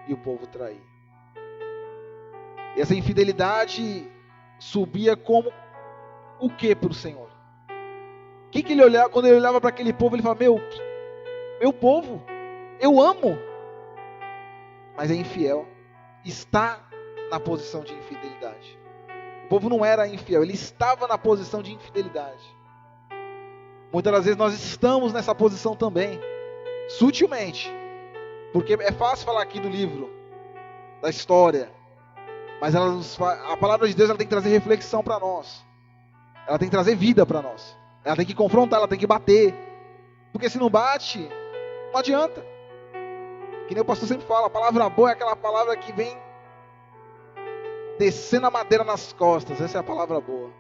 e o povo traía. E essa infidelidade subia como o que para o Senhor? O que ele olhava? Quando ele olhava para aquele povo, ele falava: meu povo, eu amo, mas é infiel. Está na posição de infidelidade. O povo não era infiel, ele estava na posição de infidelidade. Muitas das vezes nós estamos nessa posição também, sutilmente, porque é fácil falar aqui do livro, da história, mas a palavra de Deus ela tem que trazer reflexão para nós, ela tem que trazer vida para nós, ela tem que confrontar, ela tem que bater, porque se não bate, não adianta. Que nem o pastor sempre fala, a palavra boa é aquela palavra que vem descendo a madeira nas costas. Essa é a palavra boa,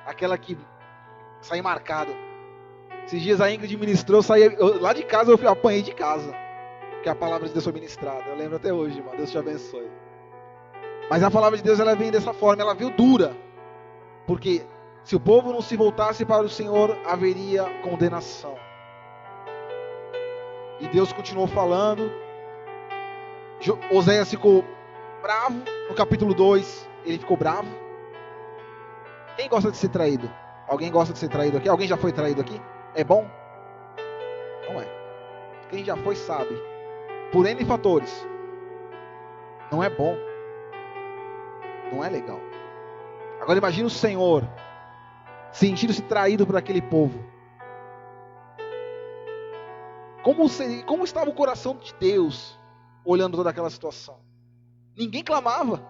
aquela que sai marcado. Esses dias a Ingrid ministrou, lá de casa, eu apanhei de casa, que a palavra de Deus foi ministrada. Eu lembro até hoje, irmão. Deus te abençoe. Mas a palavra de Deus ela vem dessa forma, ela veio dura, porque se o povo não se voltasse para o Senhor, haveria condenação. E Deus continuou falando. Oséias ficou bravo. No capítulo 2, ele ficou bravo. Quem gosta de ser traído? Alguém gosta de ser traído aqui? Alguém já foi traído aqui? É bom? Não é. Quem já foi sabe. Por N fatores. Não é bom. Não é legal. Agora imagine o Senhor sentindo-se traído por aquele povo. Como estava o coração de Deus olhando toda aquela situação? Ninguém clamava,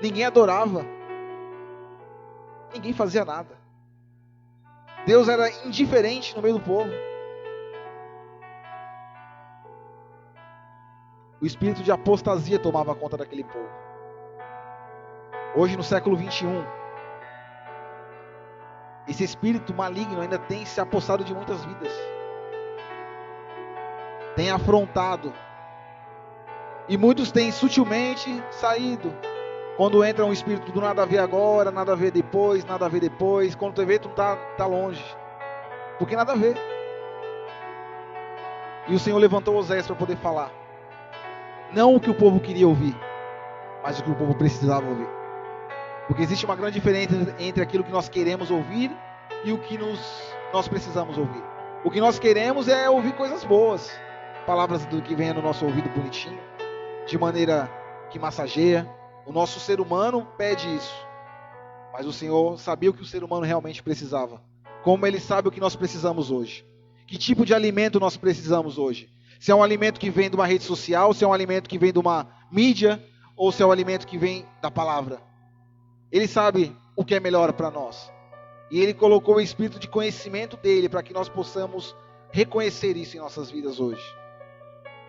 ninguém adorava, ninguém fazia nada. Deus era indiferente no meio do povo. O espírito de apostasia tomava conta daquele povo. Hoje no século 21, esse espírito maligno ainda tem se apossado de muitas vidas. Tem afrontado. E muitos têm sutilmente saído. Quando entra um espírito do nada a ver agora, nada a ver depois, nada a ver depois. Quando tu vê, tu tá longe. Porque nada a ver. E o Senhor levantou Oséias para poder falar. Não o que o povo queria ouvir, mas o que o povo precisava ouvir. Porque existe uma grande diferença entre aquilo que nós queremos ouvir e o que nós precisamos ouvir. O que nós queremos é ouvir coisas boas. Palavras do que venha no nosso ouvido bonitinho, de maneira que massageia. O nosso ser humano pede isso. Mas o Senhor sabia o que o ser humano realmente precisava. Como Ele sabe o que nós precisamos hoje. Que tipo de alimento nós precisamos hoje. Se é um alimento que vem de uma rede social, se é um alimento que vem de uma mídia, ou se é um alimento que vem da palavra. Ele sabe o que é melhor para nós. E Ele colocou o espírito de conhecimento dEle para que nós possamos reconhecer isso em nossas vidas hoje.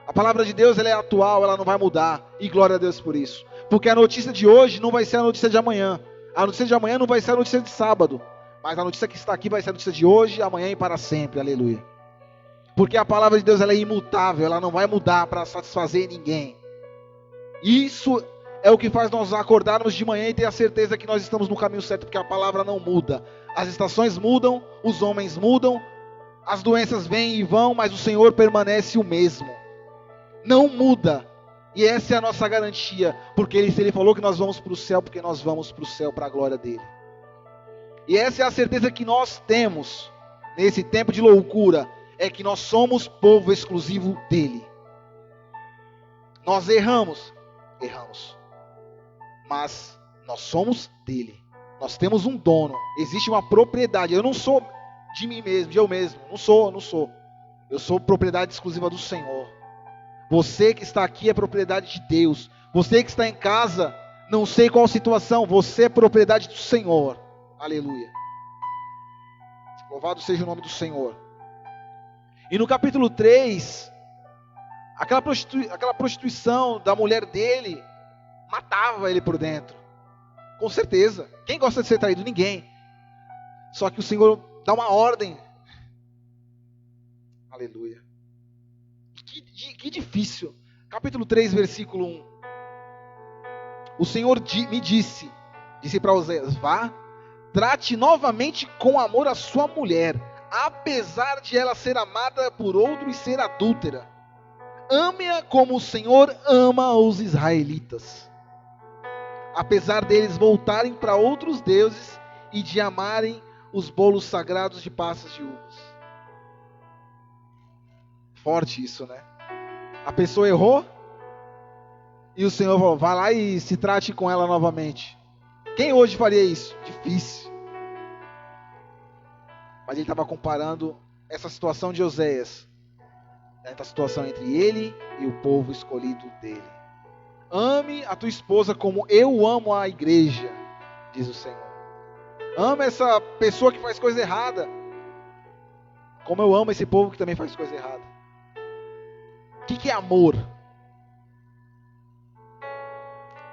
A palavra de Deus ela é atual, ela não vai mudar. E glória a Deus por isso. Porque a notícia de hoje não vai ser a notícia de amanhã. A notícia de amanhã não vai ser a notícia de sábado. Mas a notícia que está aqui vai ser a notícia de hoje, amanhã e para sempre. Aleluia. Porque a palavra de Deus ela é imutável. Ela não vai mudar para satisfazer ninguém. Isso é o que faz nós acordarmos de manhã e ter a certeza que nós estamos no caminho certo. Porque a palavra não muda. As estações mudam, os homens mudam, as doenças vêm e vão, mas o Senhor permanece o mesmo. Não muda. E essa é a nossa garantia, porque Ele falou que nós vamos para o céu, porque nós vamos para o céu para a glória dEle. E essa é a certeza que nós temos, nesse tempo de loucura, é que nós somos povo exclusivo dEle. Nós erramos, mas nós somos dEle. Nós temos um dono, existe uma propriedade. Eu não sou de mim mesmo, de eu mesmo, não sou. Eu sou propriedade exclusiva do Senhor. Você que está aqui é propriedade de Deus. Você que está em casa, não sei qual situação, você é propriedade do Senhor. Aleluia. Louvado seja o nome do Senhor. E no capítulo 3, aquela prostituição da mulher dele matava ele por dentro. Com certeza. Quem gosta de ser traído? Ninguém. Só que o Senhor dá uma ordem. Aleluia. Que difícil. Capítulo 3, versículo 1. O Senhor me disse para Oséias: vá, trate novamente com amor a sua mulher, apesar de ela ser amada por outro e ser adúltera. Ame-a como o Senhor ama os israelitas. Apesar deles voltarem para outros deuses e de amarem os bolos sagrados de passas de uvas. Forte isso, né? A pessoa errou e o Senhor falou: vai lá e se trate com ela novamente. Quem hoje faria isso? Difícil. Mas ele estava comparando essa situação de Oséias, essa situação entre ele e o povo escolhido dele. Ame a tua esposa como eu amo a igreja, diz o Senhor. Ame essa pessoa que faz coisa errada, como eu amo esse povo que também faz coisa errada. O que é amor?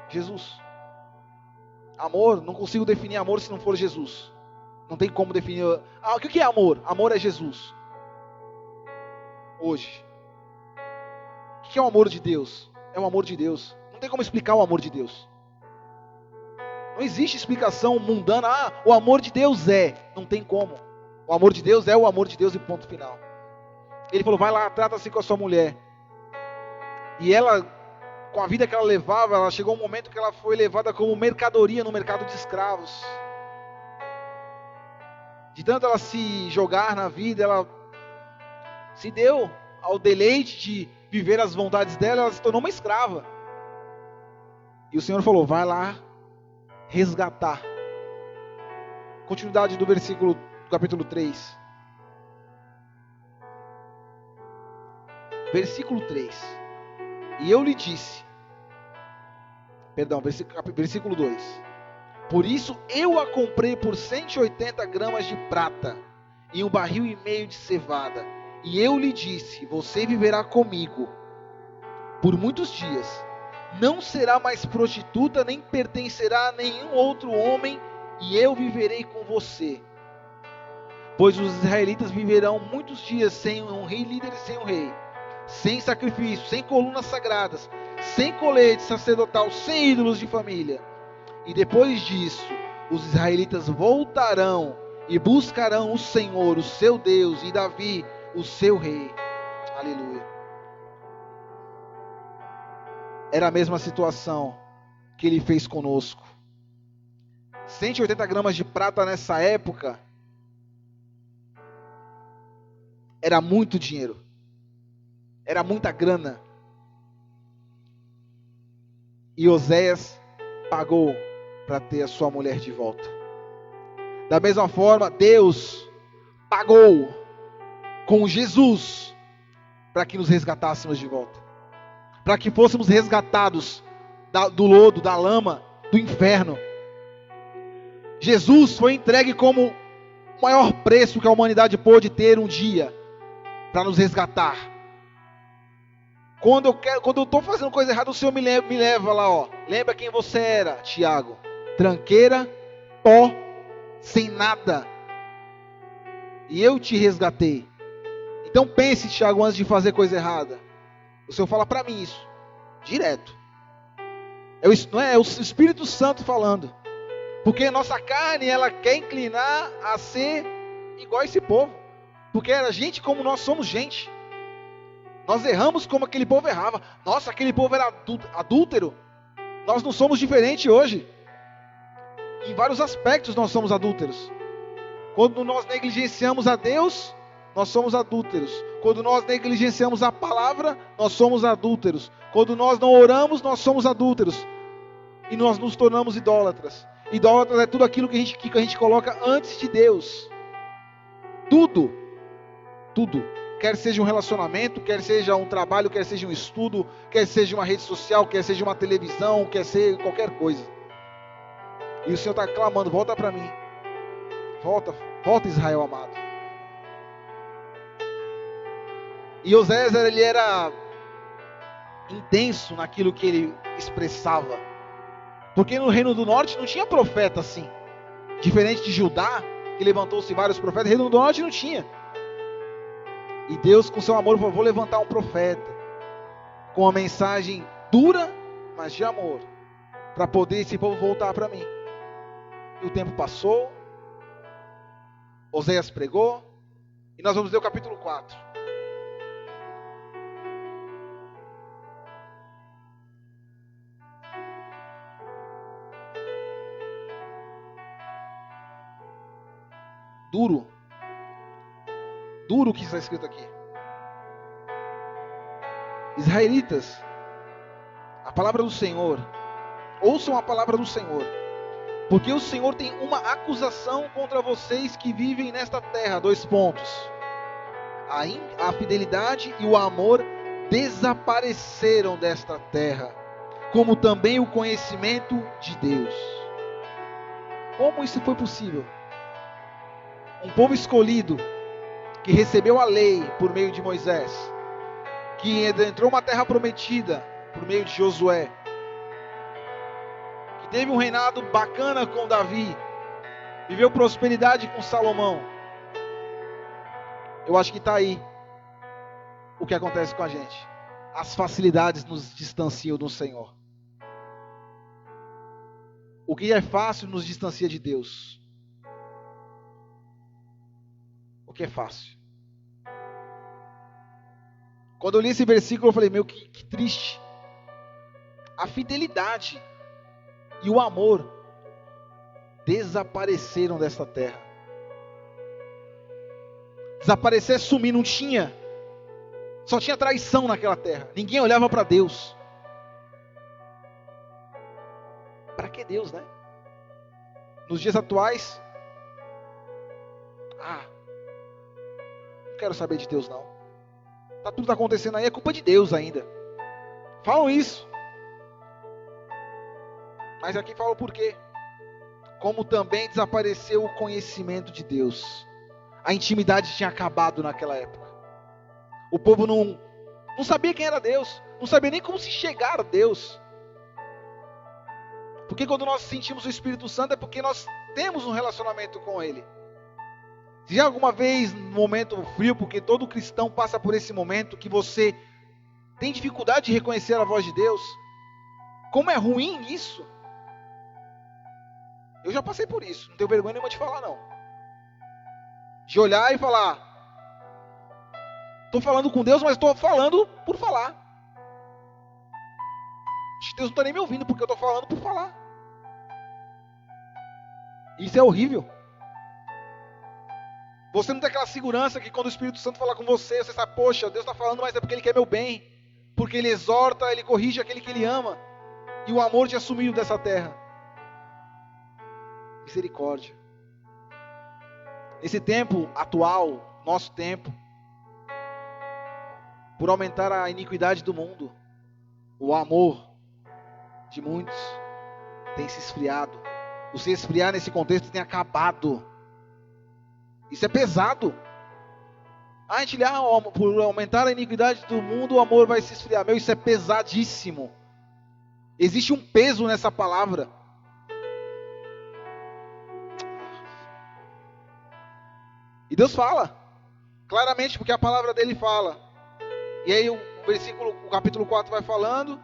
Jesus. Amor, não consigo definir amor se não for Jesus. Não tem como definir. O que é amor? Amor é Jesus. Hoje. O que é o amor de Deus? É o amor de Deus. Não tem como explicar o amor de Deus. Não existe explicação mundana. O amor de Deus é. Não tem como. O amor de Deus é o amor de Deus e ponto final. Ele falou: vai lá, trata-se com a sua mulher. E ela, com a vida que ela levava, ela chegou um momento que ela foi levada como mercadoria no mercado de escravos. De tanto ela se jogar na vida, ela se deu ao deleite de viver as vontades dela, ela se tornou uma escrava. E o Senhor falou: vai lá resgatar. Continuidade do versículo do capítulo 3. Versículo 3. E eu lhe disse, versículo 2. Por isso eu a comprei por 180 gramas de prata e 1,5 barril de cevada. E eu lhe disse: você viverá comigo por muitos dias. Não será mais prostituta, nem pertencerá a nenhum outro homem, e eu viverei com você. Pois os israelitas viverão muitos dias sem um rei líder e sem um rei, sem sacrifício, sem colunas sagradas, sem colete sacerdotal, sem ídolos de família. E depois disso, os israelitas voltarão e buscarão o Senhor, o seu Deus, e Davi, o seu rei. Aleluia. Era a mesma situação que ele fez conosco. 180 gramas de prata nessa época era muito dinheiro. Era muita grana. E Oséias pagou para ter a sua mulher de volta. Da mesma forma, Deus pagou com Jesus para que nos resgatássemos de volta. Para que fôssemos resgatados do lodo, da lama, do inferno. Jesus foi entregue como o maior preço que a humanidade pôde ter um dia para nos resgatar. Quando eu estou fazendo coisa errada, o Senhor me leva lá, ó. Lembra quem você era, Tiago? Tranqueira, pó, sem nada. E eu te resgatei. Então pense, Tiago, antes de fazer coisa errada. O Senhor fala para mim isso, direto. Não é o Espírito Santo falando. Porque nossa carne, ela quer inclinar a ser igual a esse povo. Porque era gente como nós somos gente. Nós erramos como aquele povo errava. Nossa, aquele povo era adúltero. Nós não somos diferentes hoje. Em vários aspectos nós somos adúlteros. Quando nós negligenciamos a Deus, nós somos adúlteros. Quando nós negligenciamos a palavra, nós somos adúlteros. Quando nós não oramos, nós somos adúlteros. E nós nos tornamos idólatras. Idólatras é tudo aquilo que a gente coloca antes de Deus. Tudo. Tudo. Quer seja um relacionamento, quer seja um trabalho, quer seja um estudo, quer seja uma rede social, quer seja uma televisão, quer seja qualquer coisa. E o Senhor está clamando, volta para mim. Volta Israel amado. E Oséias, ele era intenso naquilo que ele expressava. Porque no Reino do Norte não tinha profeta assim. Diferente de Judá, que levantou-se vários profetas, no Reino do Norte não tinha. E Deus, com seu amor, falou, vou levantar um profeta. Com uma mensagem dura, mas de amor. Para poder esse povo voltar para mim. E o tempo passou. Oséias pregou. E nós vamos ler o capítulo 4. Duro o que está escrito aqui. Israelitas, a palavra do Senhor, ouçam a palavra do Senhor, porque o Senhor tem uma acusação contra vocês que vivem nesta terra. 2 pontos. A fidelidade e o amor desapareceram desta terra, como também o conhecimento de Deus. Como isso foi possível? Um povo escolhido, que recebeu a lei por meio de Moisés, que entrou uma terra prometida por meio de Josué, que teve um reinado bacana com Davi, viveu prosperidade com Salomão. Eu acho que está aí o que acontece com a gente. As facilidades nos distanciam do Senhor. O que é fácil nos distancia de Deus. O que é fácil. Quando eu li esse versículo, eu falei, meu, que triste. A fidelidade e o amor desapareceram desta terra. Desaparecer, sumir, não tinha. Só tinha traição naquela terra. Ninguém olhava para Deus. Para que Deus, né? Nos dias atuais, não quero saber de Deus não. Tudo está acontecendo aí, é culpa de Deus ainda. Falam isso. Mas aqui fala o porquê. Como também desapareceu o conhecimento de Deus. A intimidade tinha acabado naquela época. O povo não sabia quem era Deus. Não sabia nem como se chegar a Deus. Porque quando nós sentimos o Espírito Santo é porque nós temos um relacionamento com Ele. Já alguma vez, no momento frio, porque todo cristão passa por esse momento, que você tem dificuldade de reconhecer a voz de Deus? Como é ruim isso? Eu já passei por isso, não tenho vergonha nenhuma de falar não. De olhar e falar, estou falando com Deus, mas estou falando por falar. Deus não está nem me ouvindo, porque eu estou falando por falar. Isso é horrível. Você não tem aquela segurança que quando o Espírito Santo falar com você, você sabe, poxa, Deus está falando, mas é porque Ele quer meu bem. Porque Ele exorta, Ele corrige aquele que Ele ama. E o amor te assumiu dessa terra. Misericórdia. Nesse tempo atual, nosso tempo, por aumentar a iniquidade do mundo, o amor de muitos tem se esfriado. O se esfriar nesse contexto tem acabado. Isso é pesado. A gente lê, por aumentar a iniquidade do mundo, o amor vai se esfriar. Meu, isso é pesadíssimo. Existe um peso nessa palavra. E Deus fala claramente, porque a palavra dele fala. E aí o capítulo 4 vai falando.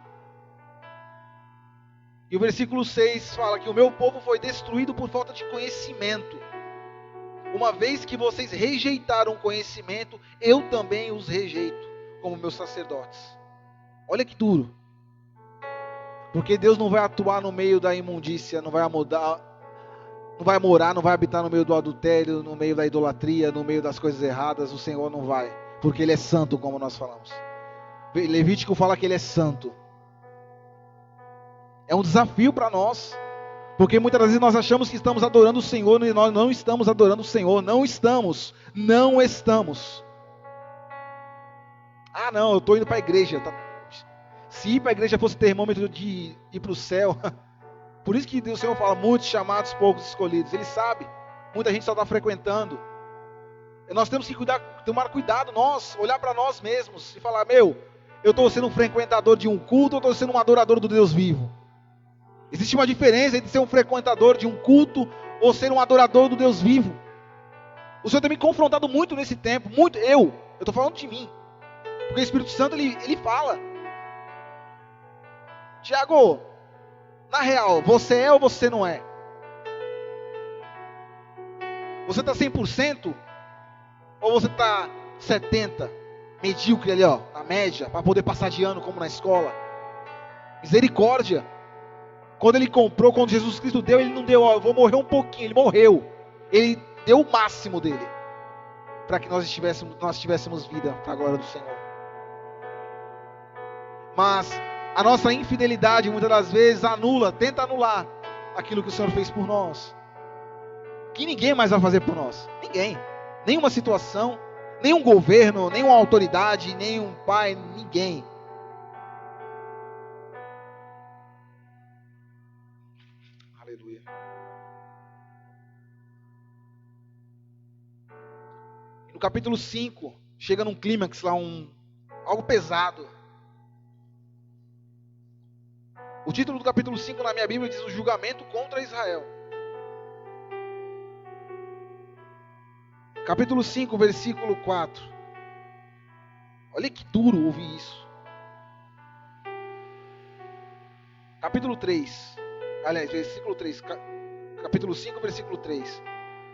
E o versículo 6 fala que o meu povo foi destruído por falta de conhecimento. Uma vez que vocês rejeitaram o conhecimento, eu também os rejeito como meus sacerdotes. Olha que duro. Porque Deus não vai atuar no meio da imundícia, não vai morar, não vai habitar no meio do adultério, no meio da idolatria, no meio das coisas erradas. O Senhor não vai, porque Ele é santo, como nós falamos. Levítico fala que Ele é santo. É um desafio para nós, porque muitas vezes nós achamos que estamos adorando o Senhor e nós não estamos adorando o Senhor. Não estamos. Ah não, eu estou indo para a igreja. Se ir para a igreja fosse termômetro de ir para o céu, por isso que o Senhor fala, muitos chamados, poucos escolhidos. Ele sabe, muita gente só está frequentando. E nós temos que tomar cuidado, olhar para nós mesmos e falar, eu estou sendo um frequentador de um culto ou estou sendo um adorador do Deus vivo? Existe uma diferença entre ser um frequentador de um culto ou ser um adorador do Deus vivo. O Senhor tem me confrontado muito nesse tempo, muito, eu estou falando de mim, porque o Espírito Santo ele fala, Tiago, na real, você é ou você não é? Você está 100% ou você está 70%? Medíocre ali, ó, na média, para poder passar de ano como na escola. Misericórdia. Quando ele comprou, quando Jesus Cristo deu, ele não deu, ó, eu vou morrer um pouquinho, ele morreu. Ele deu o máximo dele, para que nós tivéssemos vida para a glória do Senhor. Mas a nossa infidelidade muitas das vezes tenta anular aquilo que o Senhor fez por nós. Que ninguém mais vai fazer por nós. Ninguém. Nenhuma situação, nenhum governo, nenhuma autoridade, nenhum pai, ninguém. Aleluia. E no capítulo 5, chega num clímax lá, algo pesado. O título do capítulo 5 na minha Bíblia diz o julgamento contra Israel. Capítulo 5, versículo 4. Olha que duro ouvir isso. Capítulo 3. Aliás, versículo 3. Capítulo 5, versículo 3.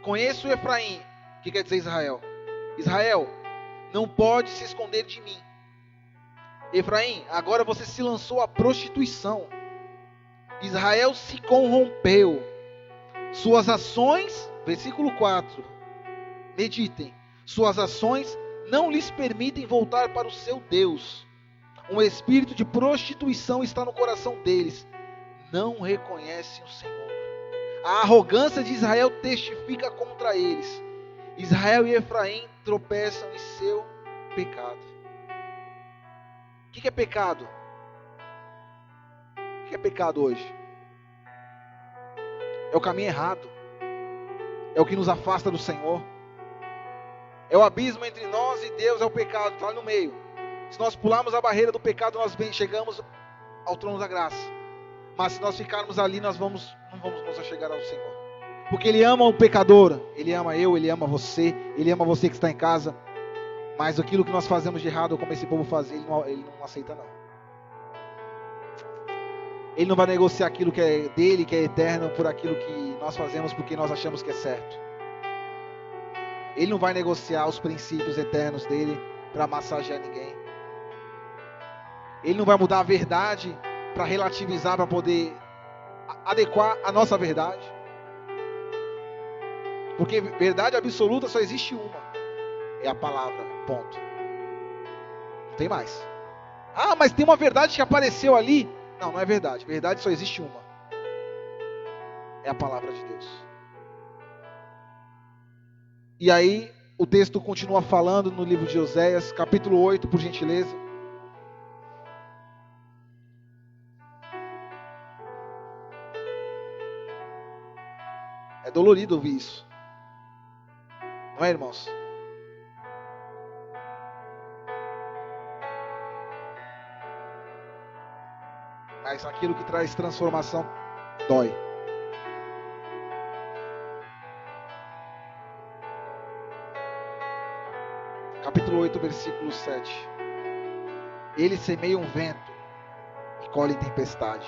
Conheço Efraim, que quer dizer Israel. Israel, não pode se esconder de mim. Efraim, agora você se lançou à prostituição. Israel se corrompeu. Suas ações, versículo 4, meditem. Suas ações não lhes permitem voltar para o seu Deus. Um espírito de prostituição está no coração deles. Não reconhecem o Senhor. A arrogância de Israel testifica contra eles. Israel e Efraim tropeçam em seu pecado. O que é pecado? O que é pecado hoje? É o caminho errado. É o que nos afasta do Senhor. É o abismo entre nós e Deus, é o pecado, está lá no meio. Se nós pularmos a barreira do pecado, nós chegamos ao trono da graça. Mas se nós ficarmos ali, não vamos nos achegar ao Senhor. Porque Ele ama o pecador. Ele ama eu, Ele ama você. Ele ama você que está em casa. Mas aquilo que nós fazemos de errado, como esse povo faz, Ele não aceita não. Ele não vai negociar aquilo que é dele, que é eterno, por aquilo que nós fazemos porque nós achamos que é certo. Ele não vai negociar os princípios eternos dele para massagear ninguém. Ele não vai mudar a verdade para relativizar, para poder adequar a nossa verdade. Porque verdade absoluta só existe uma. É a palavra, ponto. Não tem mais. Ah, mas tem uma verdade que apareceu ali. Não é verdade. Verdade só existe uma. É a palavra de Deus. E aí, o texto continua falando no livro de Oséias, capítulo 8, por gentileza. É dolorido ouvir isso. Não é, irmãos? Mas aquilo que traz transformação dói. Capítulo 8, versículo 7. Ele semeia um vento e colhe tempestade.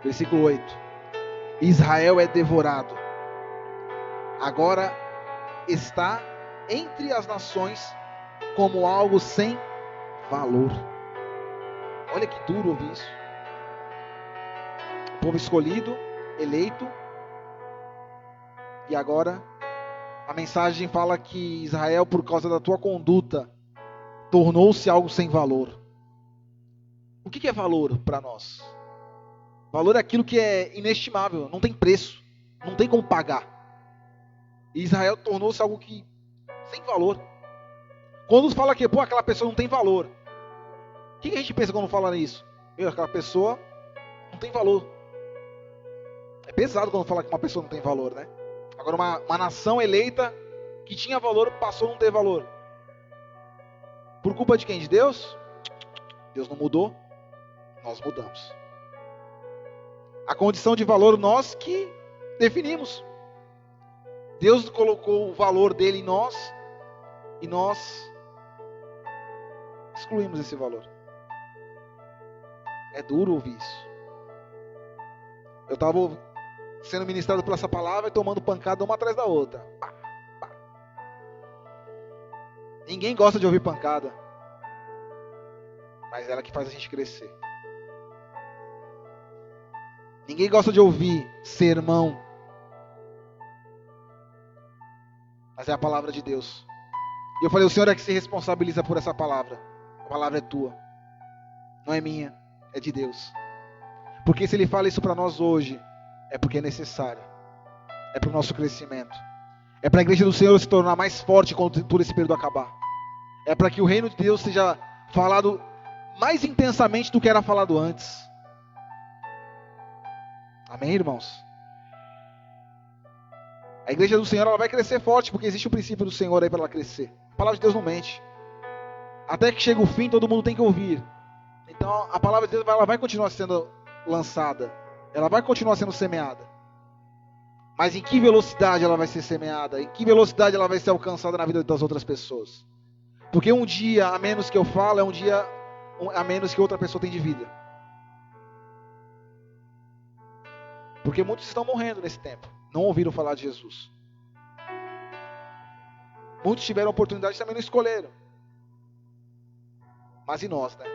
Versículo 8. Israel é devorado. Agora está entre as nações como algo sem valor. Olha que duro ouvir isso. O povo escolhido, eleito. E agora a mensagem fala que Israel, por causa da tua conduta, tornou-se algo sem valor. O que é valor para nós? Valor é aquilo que é inestimável, não tem preço, não tem como pagar. E Israel tornou-se algo que sem valor. Quando fala que aquela pessoa não tem valor, o que a gente pensa quando fala isso? Aquela pessoa não tem valor. É pesado quando fala que uma pessoa não tem valor, né? Agora uma nação eleita que tinha valor passou a não ter valor. Por culpa de quem? De Deus? Deus não mudou, nós mudamos. A condição de valor nós que definimos. Deus colocou o valor dele em nós e nós excluímos esse valor. É duro ouvir isso. Eu estava sendo ministrado por essa palavra e tomando pancada uma atrás da outra. Pá, pá. Ninguém gosta de ouvir pancada, mas é ela que faz a gente crescer. Ninguém gosta de ouvir sermão, mas é a palavra de Deus. E eu falei, o Senhor é que se responsabiliza por essa palavra. A palavra é tua, não é minha, é de Deus. Porque se Ele fala isso para nós hoje, é porque é necessário. É para o nosso crescimento. É para a igreja do Senhor se tornar mais forte quando todo esse período acabar. É para que o reino de Deus seja falado mais intensamente do que era falado antes. Amém, irmãos? A igreja do Senhor ela vai crescer forte, porque existe o princípio do Senhor aí para ela crescer. A palavra de Deus não mente. Até que chega o fim, todo mundo tem que ouvir. Então a palavra de Deus ela vai continuar sendo lançada. Ela vai continuar sendo semeada. Mas em que velocidade ela vai ser semeada? Em que velocidade ela vai ser alcançada na vida das outras pessoas? Porque um dia a menos que eu falo é um dia a menos que outra pessoa tem de vida. Porque muitos estão morrendo nesse tempo. Não ouviram falar de Jesus. Muitos tiveram oportunidade e também não escolheram. Mas e nós, né?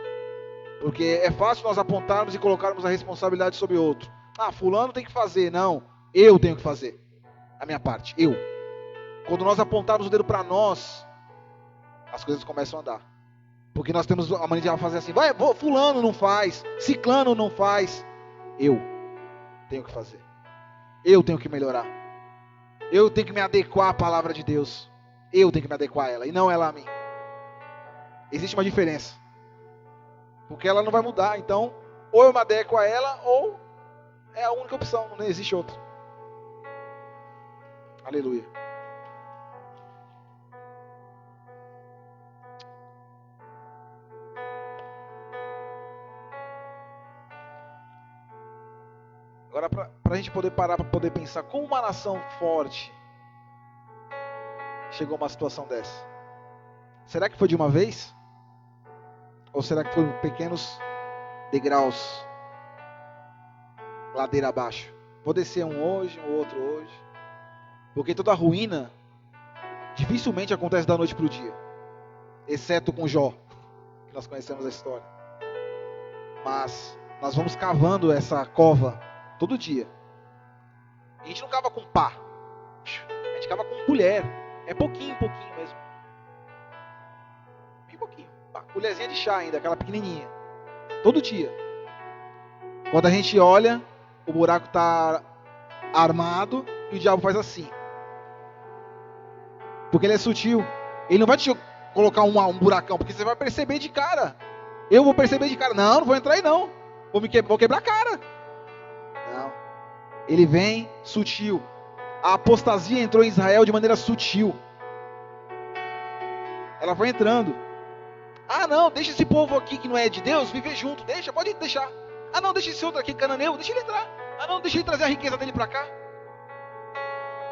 Porque é fácil nós apontarmos e colocarmos a responsabilidade sobre outro. Ah, fulano tem que fazer. Não, eu tenho que fazer a minha parte, eu. Quando nós apontarmos o dedo para nós, as coisas começam a andar. Porque nós temos a mania de fazer assim, fulano não faz, ciclano não faz. Eu tenho que fazer. Eu tenho que melhorar. Eu tenho que me adequar à palavra de Deus. Eu tenho que me adequar a ela, e não ela a mim. Existe uma diferença. Porque ela não vai mudar, então ou eu me adequo a ela, ou é a única opção, não existe outra. Aleluia. Agora, para a gente poder parar, para poder pensar, como uma nação forte chegou a uma situação dessa? Será que foi de uma vez? Ou será que foram pequenos degraus, ladeira abaixo? Vou descer um hoje, um outro hoje. Porque toda ruína dificilmente acontece da noite para o dia. Exceto com Jó, que nós conhecemos a história. Mas nós vamos cavando essa cova todo dia. E a gente não cava com pá. A gente cava com colher. É pouquinho mesmo. Bem pouquinho. Colherzinha de chá ainda, aquela pequenininha. Todo dia. Quando a gente olha, o buraco está armado e o diabo faz assim. Porque ele é sutil. Ele não vai te colocar um buracão, porque você vai perceber de cara. Eu vou perceber de cara. Não vou entrar aí não. Vou quebrar a cara. Não. Ele vem sutil. A apostasia entrou em Israel de maneira sutil. Ela foi entrando. Ah não, deixa esse povo aqui que não é de Deus viver junto. Pode deixar. Ah não, deixa esse outro aqui cananeu, deixa ele entrar. Ah não, deixa ele trazer a riqueza dele para cá.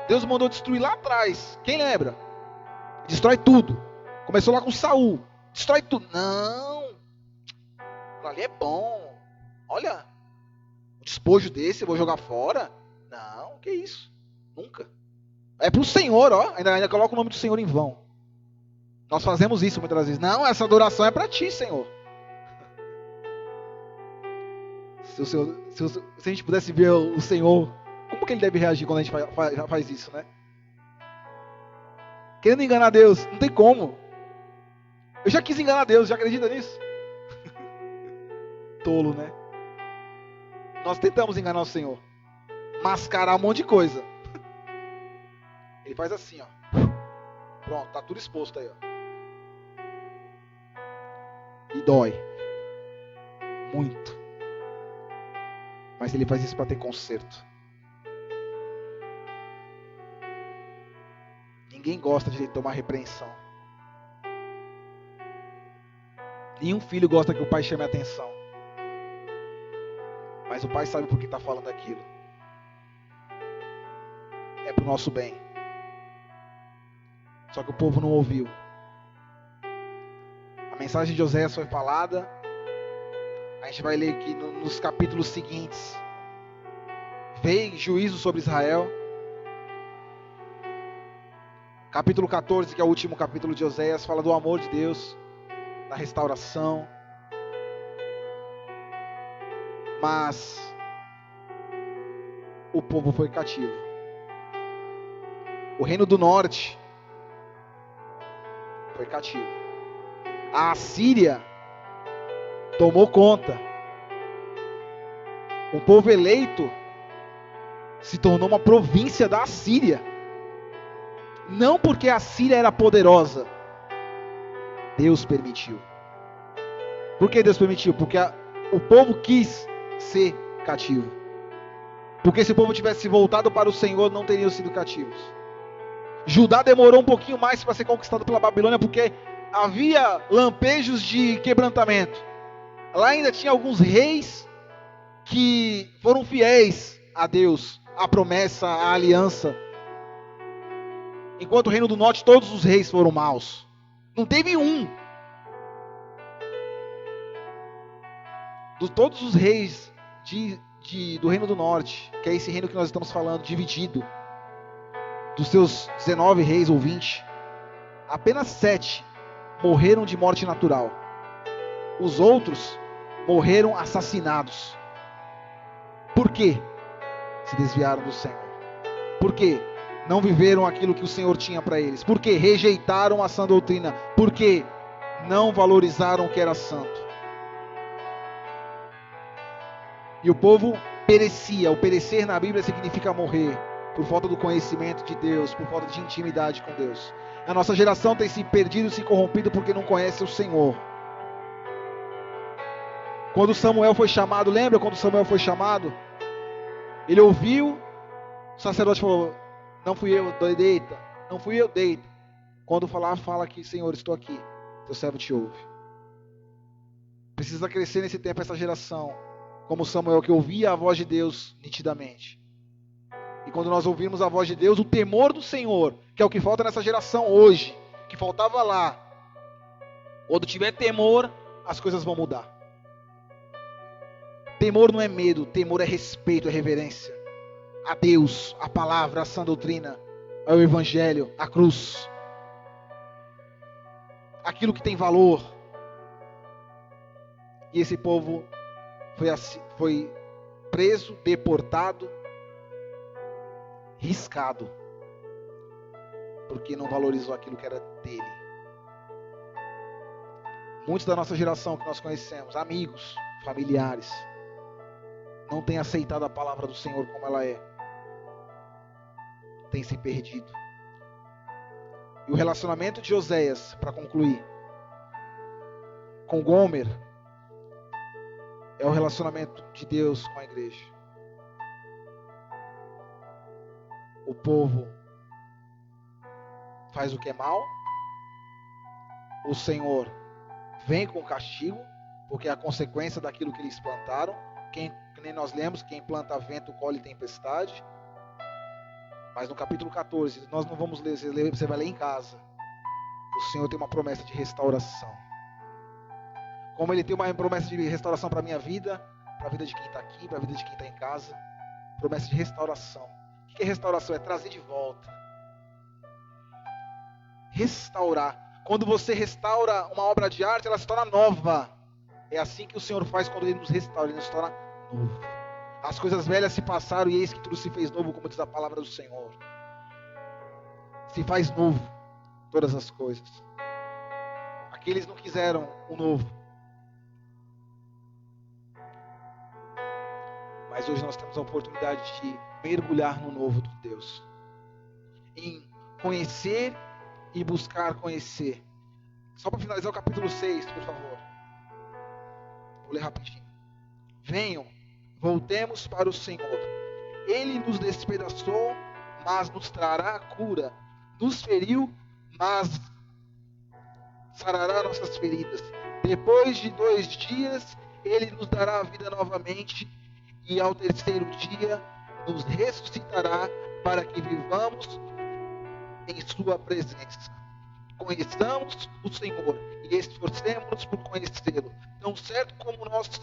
Deus mandou destruir lá atrás. Quem lembra? Destrói tudo. Começou lá com Saul. Destrói tudo. Não. Ali é bom. Olha. Um despojo desse eu vou jogar fora? Não, que isso? Nunca. É pro Senhor, ó. Ainda coloca o nome do Senhor em vão. Nós fazemos isso muitas vezes. Não, essa adoração é para ti, Senhor. Se a gente pudesse ver o Senhor, como que ele deve reagir quando a gente faz isso, né? Querendo enganar Deus, não tem como. Eu já quis enganar Deus, já acredita nisso? Tolo, né? Nós tentamos enganar o Senhor, mascarar um monte de coisa. Ele faz assim, ó. Pronto, tá tudo exposto aí, ó. E dói. Muito. Mas ele faz isso para ter conserto. Ninguém gosta de tomar repreensão. Nenhum filho gosta que o pai chame a atenção. Mas o pai sabe por que está falando aquilo. É pro nosso bem. Só que o povo não ouviu. A mensagem de Oséias foi falada. A gente vai ler aqui nos capítulos seguintes. Veio juízo sobre Israel. Capítulo 14, que é o último capítulo de Oséias, fala do amor de Deus, da restauração. Mas o povo foi cativo. O reino do norte foi cativo. A Assíria tomou conta. O povo eleito se tornou uma província da Assíria. Não porque a Síria era poderosa. Deus permitiu. Por que Deus permitiu? Porque o povo quis ser cativo. Porque se o povo tivesse voltado para o Senhor, não teriam sido cativos. Judá demorou um pouquinho mais para ser conquistado pela Babilônia, porque havia lampejos de quebrantamento. Lá ainda tinha alguns reis que foram fiéis a Deus, à promessa, à aliança. Enquanto o reino do norte, todos os reis foram maus. Não teve um. De todos os reis do reino do norte, que é esse reino que nós estamos falando, dividido, dos seus 19 reis ou 20, apenas 7 morreram de morte natural. Os outros morreram assassinados. Por quê? Se desviaram do Senhor. Por quê? Não viveram aquilo que o Senhor tinha para eles. Por quê? Rejeitaram a sã doutrina. Por quê? Não valorizaram o que era santo. E o povo perecia. O perecer na Bíblia significa morrer. Por falta do conhecimento de Deus. Por falta de intimidade com Deus. A nossa geração tem se perdido e se corrompido porque não conhece o Senhor. Quando Samuel foi chamado, lembra quando Samuel foi chamado? Ele ouviu, o sacerdote falou: não fui eu, deita. Não fui eu, deita. Quando falar, fala que: Senhor, estou aqui. Teu servo te ouve. Precisa crescer nesse tempo essa geração, como Samuel, que ouvia a voz de Deus nitidamente. E quando nós ouvimos a voz de Deus, o temor do Senhor, que é o que falta nessa geração hoje, que faltava lá. Quando tiver temor, as coisas vão mudar. Temor não é medo, temor é respeito, é reverência a Deus, a palavra, a sã doutrina, ao evangelho, a cruz, aquilo que tem valor. E esse povo foi preso, deportado, riscado, porque não valorizou aquilo que era dele. Muitos da nossa geração que nós conhecemos, amigos, familiares, não têm aceitado a palavra do Senhor como ela é. Tem se perdido. E o relacionamento de Oséias, para concluir, com Gomer, é o relacionamento de Deus com a igreja. O povo faz o que é mal, o Senhor vem com castigo, porque é a consequência daquilo que eles plantaram. Que nem nós lemos, quem planta vento colhe tempestade. Mas no capítulo 14, nós não vamos ler, você vai ler em casa. O Senhor tem uma promessa de restauração. Como Ele tem uma promessa de restauração para a minha vida, para a vida de quem está aqui, para a vida de quem está em casa. Promessa de restauração. O que é restauração? É trazer de volta. Restaurar. Quando você restaura uma obra de arte, ela se torna nova. É assim que o Senhor faz quando Ele nos restaura, Ele nos torna novo. As coisas velhas se passaram e eis que tudo se fez novo, como diz a palavra do Senhor. Se faz novo todas as coisas. Aqueles não quiseram o novo. Mas hoje nós temos a oportunidade de mergulhar no novo de Deus. Em conhecer e buscar conhecer. Só para finalizar o capítulo 6, por favor. Vou ler rapidinho. Venham, voltemos para o Senhor. Ele nos despedaçou, mas nos trará a cura. Nos feriu, mas sarará nossas feridas. Depois de 2 dias, Ele nos dará a vida novamente. E ao 3º dia, nos ressuscitará para que vivamos em sua presença. Conheçamos o Senhor e esforcemos-nos por conhecê-lo. Tão certo como nasce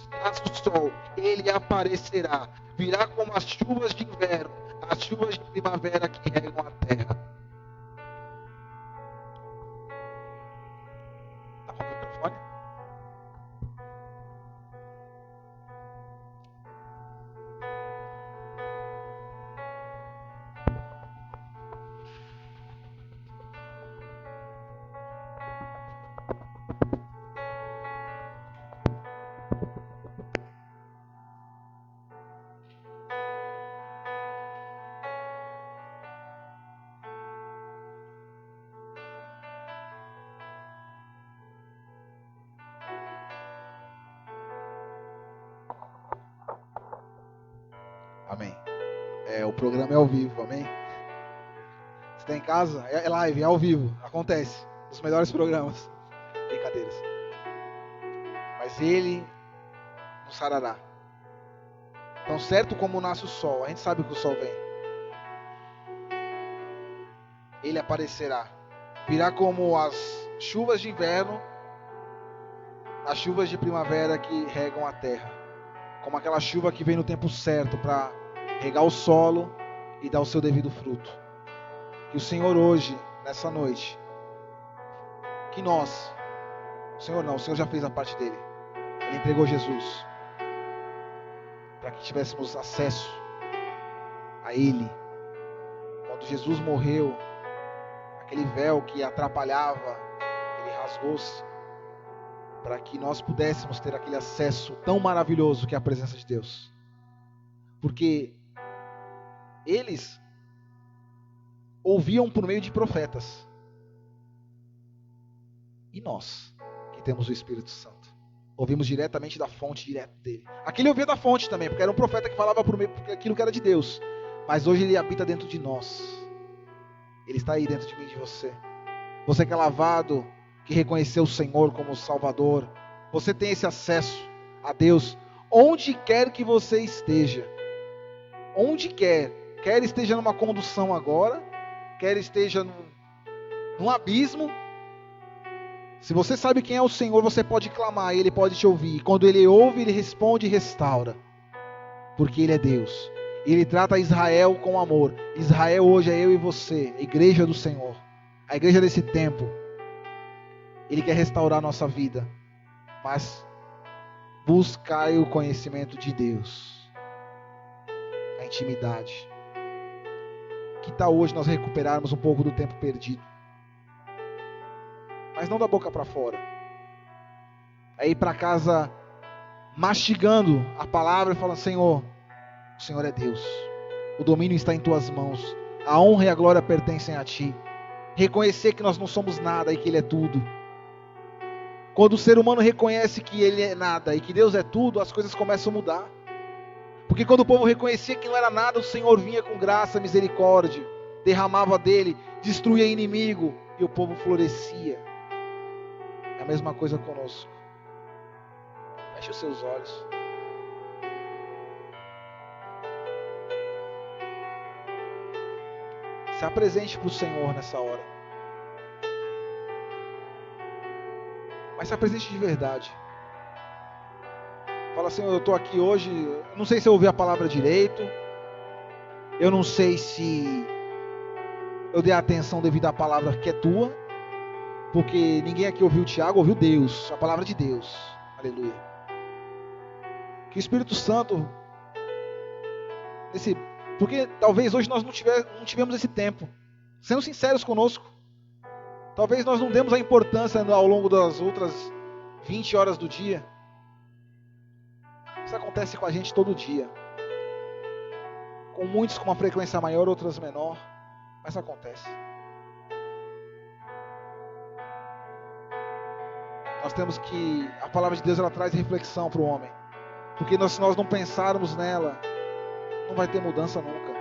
o sol, Ele aparecerá. Virá como as chuvas de inverno, as chuvas de primavera que regam a terra. Tá com o microfone? Amém. O programa é ao vivo, amém? Você está em casa? É live, é ao vivo. Acontece. Os melhores programas. Brincadeiras. Mas Ele nos sarará. Tão certo como nasce o sol. A gente sabe que o sol vem. Ele aparecerá. Virá como as chuvas de inverno, as chuvas de primavera que regam a terra. Como aquela chuva que vem no tempo certo para regar o solo e dar o seu devido fruto. Que o Senhor hoje, nessa noite, que nós, o Senhor já fez a parte dele. Ele entregou Jesus para que tivéssemos acesso a Ele. Quando Jesus morreu, aquele véu que atrapalhava, ele rasgou-se para que nós pudéssemos ter aquele acesso tão maravilhoso que é a presença de Deus. Porque eles ouviam por meio de profetas. E nós, que temos o Espírito Santo, ouvimos diretamente da fonte, direto dele. Aquele ouvia da fonte também, porque era um profeta que falava por meio daquilo que era de Deus. Mas hoje ele habita dentro de nós. Ele está aí dentro de mim e de você. Você que é lavado, que reconheceu o Senhor como Salvador. Você tem esse acesso a Deus onde quer que você esteja. Onde quer. Quer esteja numa condução agora, quer esteja num abismo. Se você sabe quem é o Senhor, você pode clamar, Ele pode te ouvir. E quando Ele ouve, Ele responde e restaura. Porque Ele é Deus. Ele trata Israel com amor. Israel hoje é eu e você, a igreja do Senhor. A igreja desse tempo. Ele quer restaurar a nossa vida. Mas buscai o conhecimento de Deus. A intimidade. Que tal hoje nós recuperarmos um pouco do tempo perdido? Mas não da boca para fora. É ir para casa mastigando a palavra e falando: Senhor, o Senhor é Deus. O domínio está em tuas mãos. A honra e a glória pertencem a ti. Reconhecer que nós não somos nada e que Ele é tudo. Quando o ser humano reconhece que ele é nada e que Deus é tudo, as coisas começam a mudar. Porque quando o povo reconhecia que não era nada, o Senhor vinha com graça, misericórdia, derramava dele, destruía inimigo e o povo florescia. É a mesma coisa conosco. Feche os seus olhos. Se apresente para o Senhor nessa hora. Mas se apresente de verdade. Fala: fala, Senhor, eu estou aqui hoje, não sei se eu ouvi a palavra direito, eu não sei se eu dei a atenção devido à palavra que é tua, porque ninguém aqui ouviu o Tiago, ouviu Deus, a palavra de Deus. Aleluia. Que o Espírito Santo, porque talvez hoje nós não tivemos esse tempo, sendo sinceros conosco, talvez nós não demos a importância ao longo das outras 20 horas do dia. Isso acontece com a gente todo dia, com muitos com uma frequência maior, outras menor, mas isso acontece. Nós temos que, a palavra de Deus ela traz reflexão para o homem, porque se nós não pensarmos nela, não vai ter mudança nunca.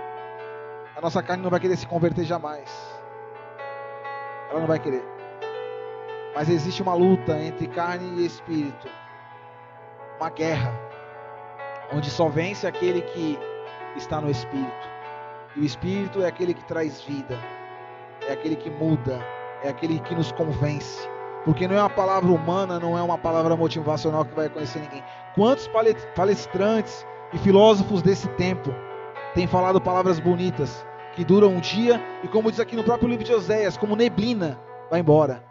A nossa carne não vai querer se converter jamais, ela não vai querer. Mas existe uma luta entre carne e espírito, uma guerra, onde só vence aquele que está no Espírito. E o Espírito é aquele que traz vida, é aquele que muda, é aquele que nos convence. Porque não é uma palavra humana, não é uma palavra motivacional que vai conhecer ninguém. Quantos palestrantes e filósofos desse tempo têm falado palavras bonitas, que duram um dia, e como diz aqui no próprio livro de Oséias, como neblina, vai embora.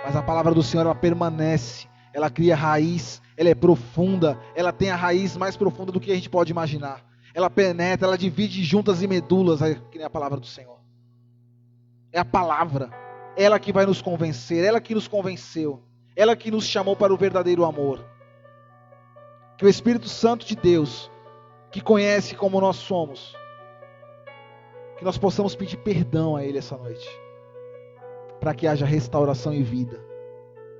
Mas a palavra do Senhor, ela permanece, ela cria raiz, ela é profunda, ela tem a raiz mais profunda do que a gente pode imaginar. Ela penetra, ela divide juntas e medulas, que nem a palavra do Senhor. É a palavra, ela que vai nos convencer, ela que nos convenceu, ela que nos chamou para o verdadeiro amor. Que o Espírito Santo de Deus, que conhece como nós somos, que nós possamos pedir perdão a Ele essa noite, para que haja restauração e vida,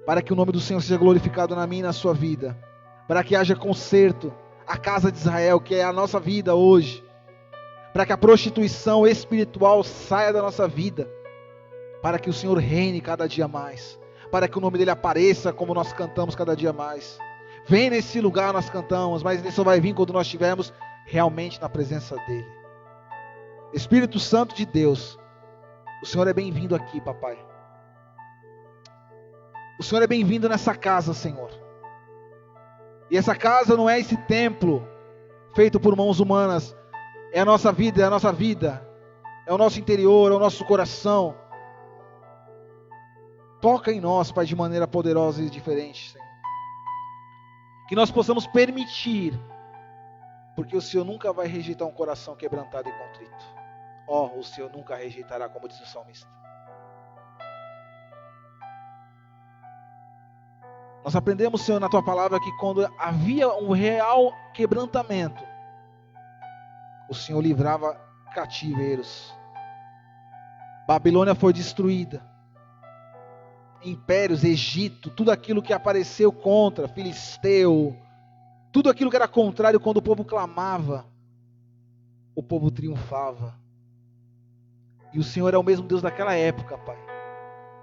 para que o nome do Senhor seja glorificado na minha e na sua vida, para que haja conserto, a casa de Israel, que é a nossa vida hoje, para que a prostituição espiritual saia da nossa vida, para que o Senhor reine cada dia mais, para que o nome dele apareça como nós cantamos cada dia mais. Vem nesse lugar, nós cantamos, mas ele só vai vir quando nós estivermos realmente na presença dele. Espírito Santo de Deus, o Senhor é bem-vindo aqui, papai. O Senhor é bem-vindo nessa casa, Senhor. E essa casa não é esse templo feito por mãos humanas. É a nossa vida, é a nossa vida. É o nosso interior, é o nosso coração. Toca em nós, Pai, de maneira poderosa e diferente, Senhor. Que nós possamos permitir, porque o Senhor nunca vai rejeitar um coração quebrantado e contrito. O Senhor nunca rejeitará, como diz o salmista. Nós aprendemos, Senhor, na Tua palavra que quando havia um real quebrantamento, o Senhor livrava cativeiros. Babilônia foi destruída. Impérios, Egito, tudo aquilo que apareceu contra, Filisteu, tudo aquilo que era contrário, quando o povo clamava, o povo triunfava. E o Senhor é o mesmo Deus daquela época, Pai.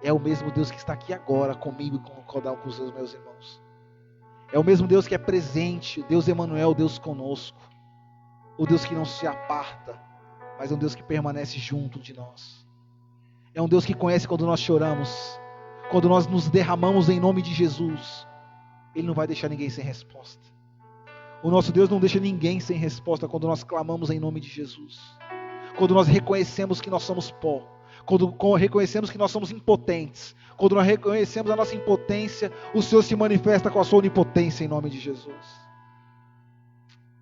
É o mesmo Deus que está aqui agora comigo e com os meus irmãos. É o mesmo Deus que é presente, Deus Emanuel, Deus conosco. O Deus que não se aparta, mas é um Deus que permanece junto de nós. É um Deus que conhece quando nós choramos, quando nós nos derramamos em nome de Jesus. Ele não vai deixar ninguém sem resposta. O nosso Deus não deixa ninguém sem resposta quando nós clamamos em nome de Jesus. Quando nós reconhecemos que nós somos pó. Quando reconhecemos que nós somos impotentes, quando nós reconhecemos a nossa impotência, o Senhor se manifesta com a sua onipotência em nome de Jesus.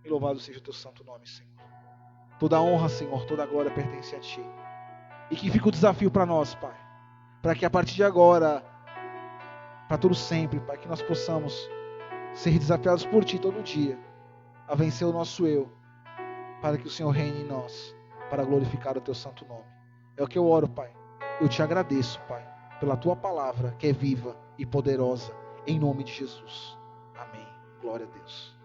E louvado seja o teu santo nome, Senhor. Toda a honra, Senhor, toda a glória pertence a Ti. E que fica o desafio para nós, Pai, para que a partir de agora, para todo sempre, Pai, que nós possamos ser desafiados por Ti todo dia, a vencer o nosso eu, para que o Senhor reine em nós, para glorificar o Teu santo nome. É o que eu oro, Pai. Eu Te agradeço, Pai, pela Tua palavra, que é viva e poderosa, em nome de Jesus. Amém. Glória a Deus.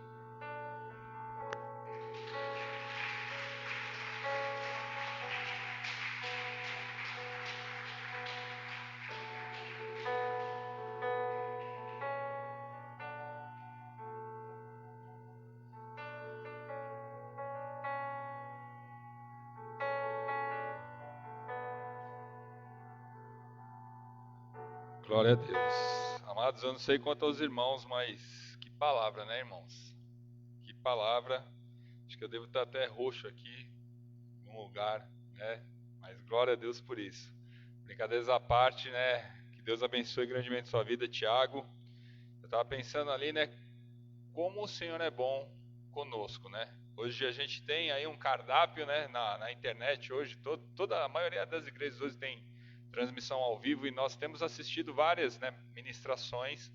Glória a Deus. Amados, eu não sei quanto aos irmãos, mas que palavra, né, irmãos? Que palavra. Acho que eu devo estar até roxo aqui, num lugar, né? Mas glória a Deus por isso. Brincadeiras à parte, né? Que Deus abençoe grandemente sua vida, Tiago. Eu estava pensando ali, né? Como o Senhor é bom conosco, né? Hoje a gente tem aí um cardápio, né? Na internet hoje, toda a maioria das igrejas hoje tem transmissão ao vivo e nós temos assistido várias, né, ministrações,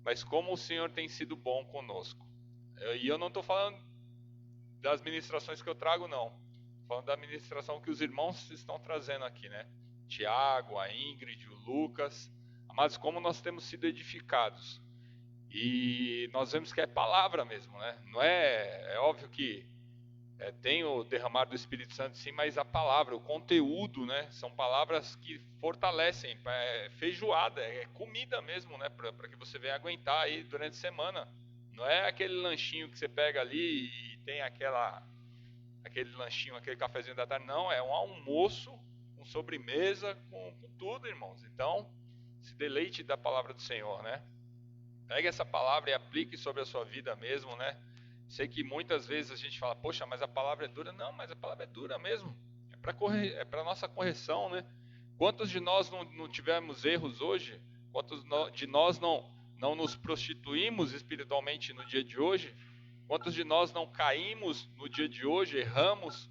mas como o Senhor tem sido bom conosco. E eu não estou falando das ministrações que eu trago, não. Estou falando da ministração que os irmãos estão trazendo aqui, né? Tiago, a Ingrid, o Lucas. Mas como nós temos sido edificados. E nós vemos que é palavra mesmo, né? Não é óbvio que tem o derramar do Espírito Santo, sim, mas a palavra, o conteúdo, né? São palavras que fortalecem, é feijoada, é comida mesmo, né? Para que você venha aguentar aí durante a semana. Não é aquele lanchinho que você pega ali e tem aquele lanchinho, aquele cafezinho da tarde. Não, é um almoço, com sobremesa, com tudo, irmãos. Então, se deleite da palavra do Senhor, né? Pegue essa palavra e aplique sobre a sua vida mesmo, né? Sei que muitas vezes a gente fala, poxa, mas a palavra é dura. Não, mas a palavra é dura mesmo. É para nossa correção, né? Quantos de nós não tivemos erros hoje? Quantos de nós não nos prostituímos espiritualmente no dia de hoje? Quantos de nós não caímos no dia de hoje, erramos?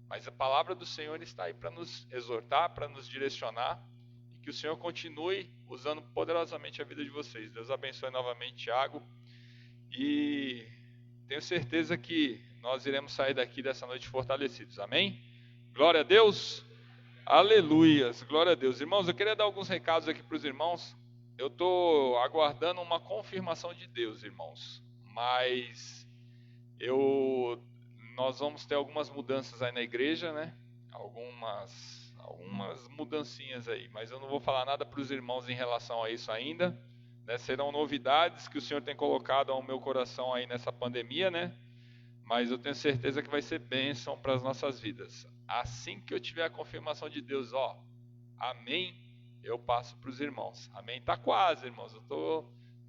Mas a palavra do Senhor está aí para nos exortar, para nos direcionar. E que o Senhor continue usando poderosamente a vida de vocês. Deus abençoe novamente, Tiago. E tenho certeza que nós iremos sair daqui dessa noite fortalecidos. Amém? Glória a Deus. Aleluias. Glória a Deus. Irmãos, eu queria dar alguns recados aqui para os irmãos. Eu estou aguardando uma confirmação de Deus, irmãos. Mas nós vamos ter algumas mudanças aí na igreja, né? Algumas mudancinhas aí. Mas eu não vou falar nada para os irmãos em relação a isso ainda. Né? Serão novidades que o Senhor tem colocado ao meu coração aí nessa pandemia, né? Mas eu tenho certeza que vai ser bênção para as nossas vidas. Assim que eu tiver a confirmação de Deus, amém, eu passo para os irmãos. Amém? Tá quase, irmãos. Eu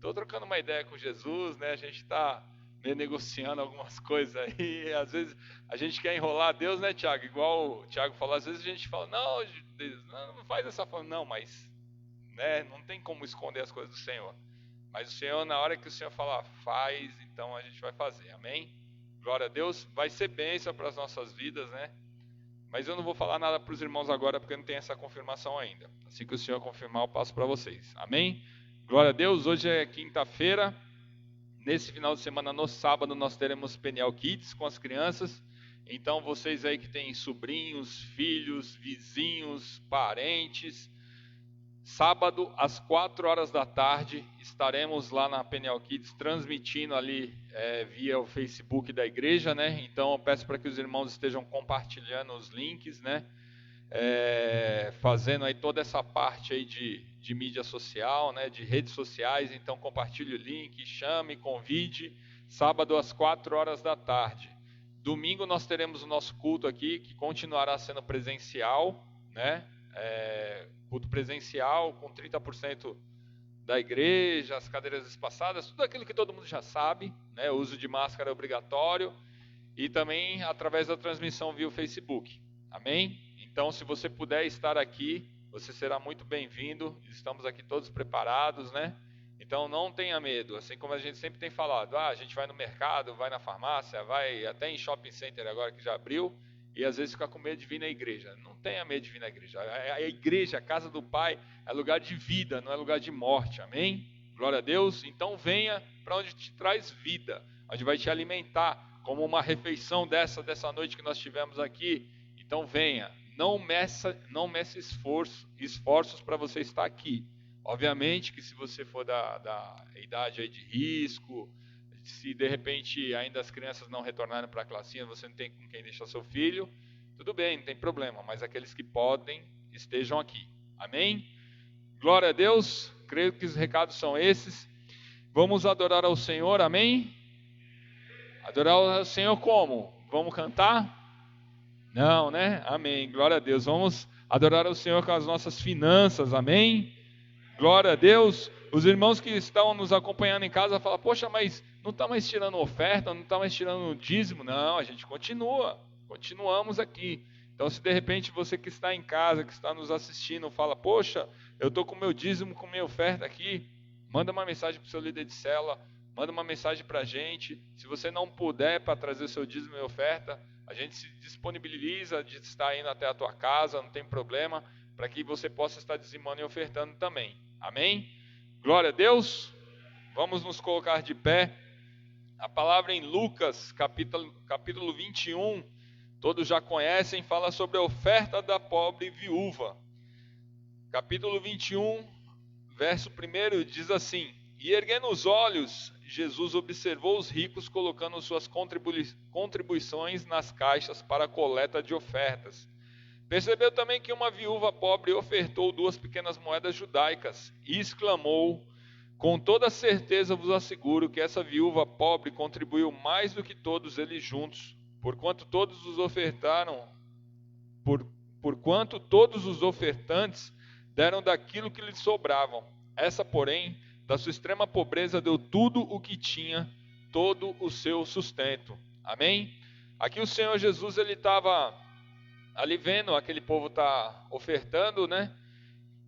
tô trocando uma ideia com Jesus, né? A gente está negociando algumas coisas aí. Às vezes a gente quer enrolar Deus, né, Tiago? Igual o Tiago falou, às vezes a gente fala, não, Deus, não faz essa forma. Não, mas né, não tem como esconder as coisas do Senhor. Mas o Senhor, na hora que o Senhor falar, faz, então a gente vai fazer. Amém? Glória a Deus. Vai ser bênção para as nossas vidas, né? Mas eu não vou falar nada para os irmãos agora, porque não tem essa confirmação ainda. Assim que o Senhor confirmar, eu passo para vocês. Amém? Glória a Deus. Hoje é quinta-feira. Nesse final de semana, no sábado, nós teremos Peniel Kids com as crianças. Então, vocês aí que têm sobrinhos, filhos, vizinhos, parentes, sábado, às 4 horas da tarde, estaremos lá na Peniel Kids, transmitindo ali via o Facebook da igreja, né? Então, eu peço para que os irmãos estejam compartilhando os links, né? Fazendo aí toda essa parte aí de mídia social, né? De redes sociais. Então, compartilhe o link, chame, convide. Sábado, às 4 horas da tarde. Domingo, nós teremos o nosso culto aqui, que continuará sendo presencial, né? Culto presencial com 30% da igreja, as cadeiras espaçadas, tudo aquilo que todo mundo já sabe, né? O uso de máscara é obrigatório e também através da transmissão via o Facebook. Amém? Então, se você puder estar aqui, você será muito bem-vindo. Estamos aqui todos preparados, né? Então, não tenha medo. Assim como a gente sempre tem falado, a gente vai no mercado, vai na farmácia, vai até em shopping center agora que já abriu, e às vezes fica com medo de vir na igreja. Não tenha medo de vir na igreja. A igreja, a casa do Pai, é lugar de vida, não é lugar de morte. Amém? Glória a Deus. Então venha para onde te traz vida, onde vai te alimentar, como uma refeição dessa noite que nós tivemos aqui. Então venha. Não meça esforços para você estar aqui. Obviamente que se você for da idade aí de risco, se de repente ainda as crianças não retornarem para a classinha, você não tem com quem deixar seu filho, tudo bem, não tem problema, mas aqueles que podem, estejam aqui. Amém? Glória a Deus, creio que os recados são esses. Vamos adorar ao Senhor, amém? Adorar ao Senhor como? Vamos cantar? Não, né? Amém, glória a Deus. Vamos adorar ao Senhor com as nossas finanças, amém? Glória Glória a Deus. Os irmãos que estão nos acompanhando em casa falam, poxa, mas não está mais tirando oferta, não está mais tirando dízimo. Não, a gente continuamos aqui. Então, se de repente você que está em casa, que está nos assistindo, fala, poxa, eu estou com meu dízimo, com minha oferta aqui, manda uma mensagem para o seu líder de célula, manda uma mensagem para a gente. Se você não puder para trazer seu dízimo e oferta, a gente se disponibiliza de estar indo até a tua casa, não tem problema, para que você possa estar dizimando e ofertando também. Amém? Glória a Deus. Vamos nos colocar de pé. A palavra em Lucas, capítulo 21, todos já conhecem, fala sobre a oferta da pobre viúva. Capítulo 21, verso 1 diz assim: E erguendo os olhos, Jesus observou os ricos colocando suas contribuições nas caixas para a coleta de ofertas. Percebeu também que uma viúva pobre ofertou 2 pequenas moedas judaicas e exclamou: Com toda certeza vos asseguro que essa viúva pobre contribuiu mais do que todos eles juntos, porquanto todos os ofertantes deram daquilo que lhes sobravam. Essa, porém, da sua extrema pobreza deu tudo o que tinha, todo o seu sustento. Amém? Aqui o Senhor Jesus, ele estava ali vendo aquele povo tá ofertando, né?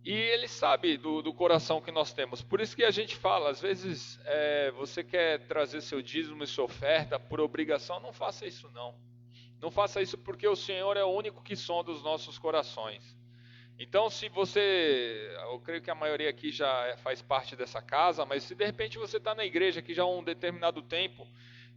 E ele sabe do coração que nós temos. Por isso que a gente fala, às vezes você quer trazer seu dízimo e sua oferta por obrigação, não faça isso não. Não faça isso porque o Senhor é o único que sonda os nossos corações. Então, se você, eu creio que a maioria aqui já faz parte dessa casa, mas se de repente você está na igreja aqui já há um determinado tempo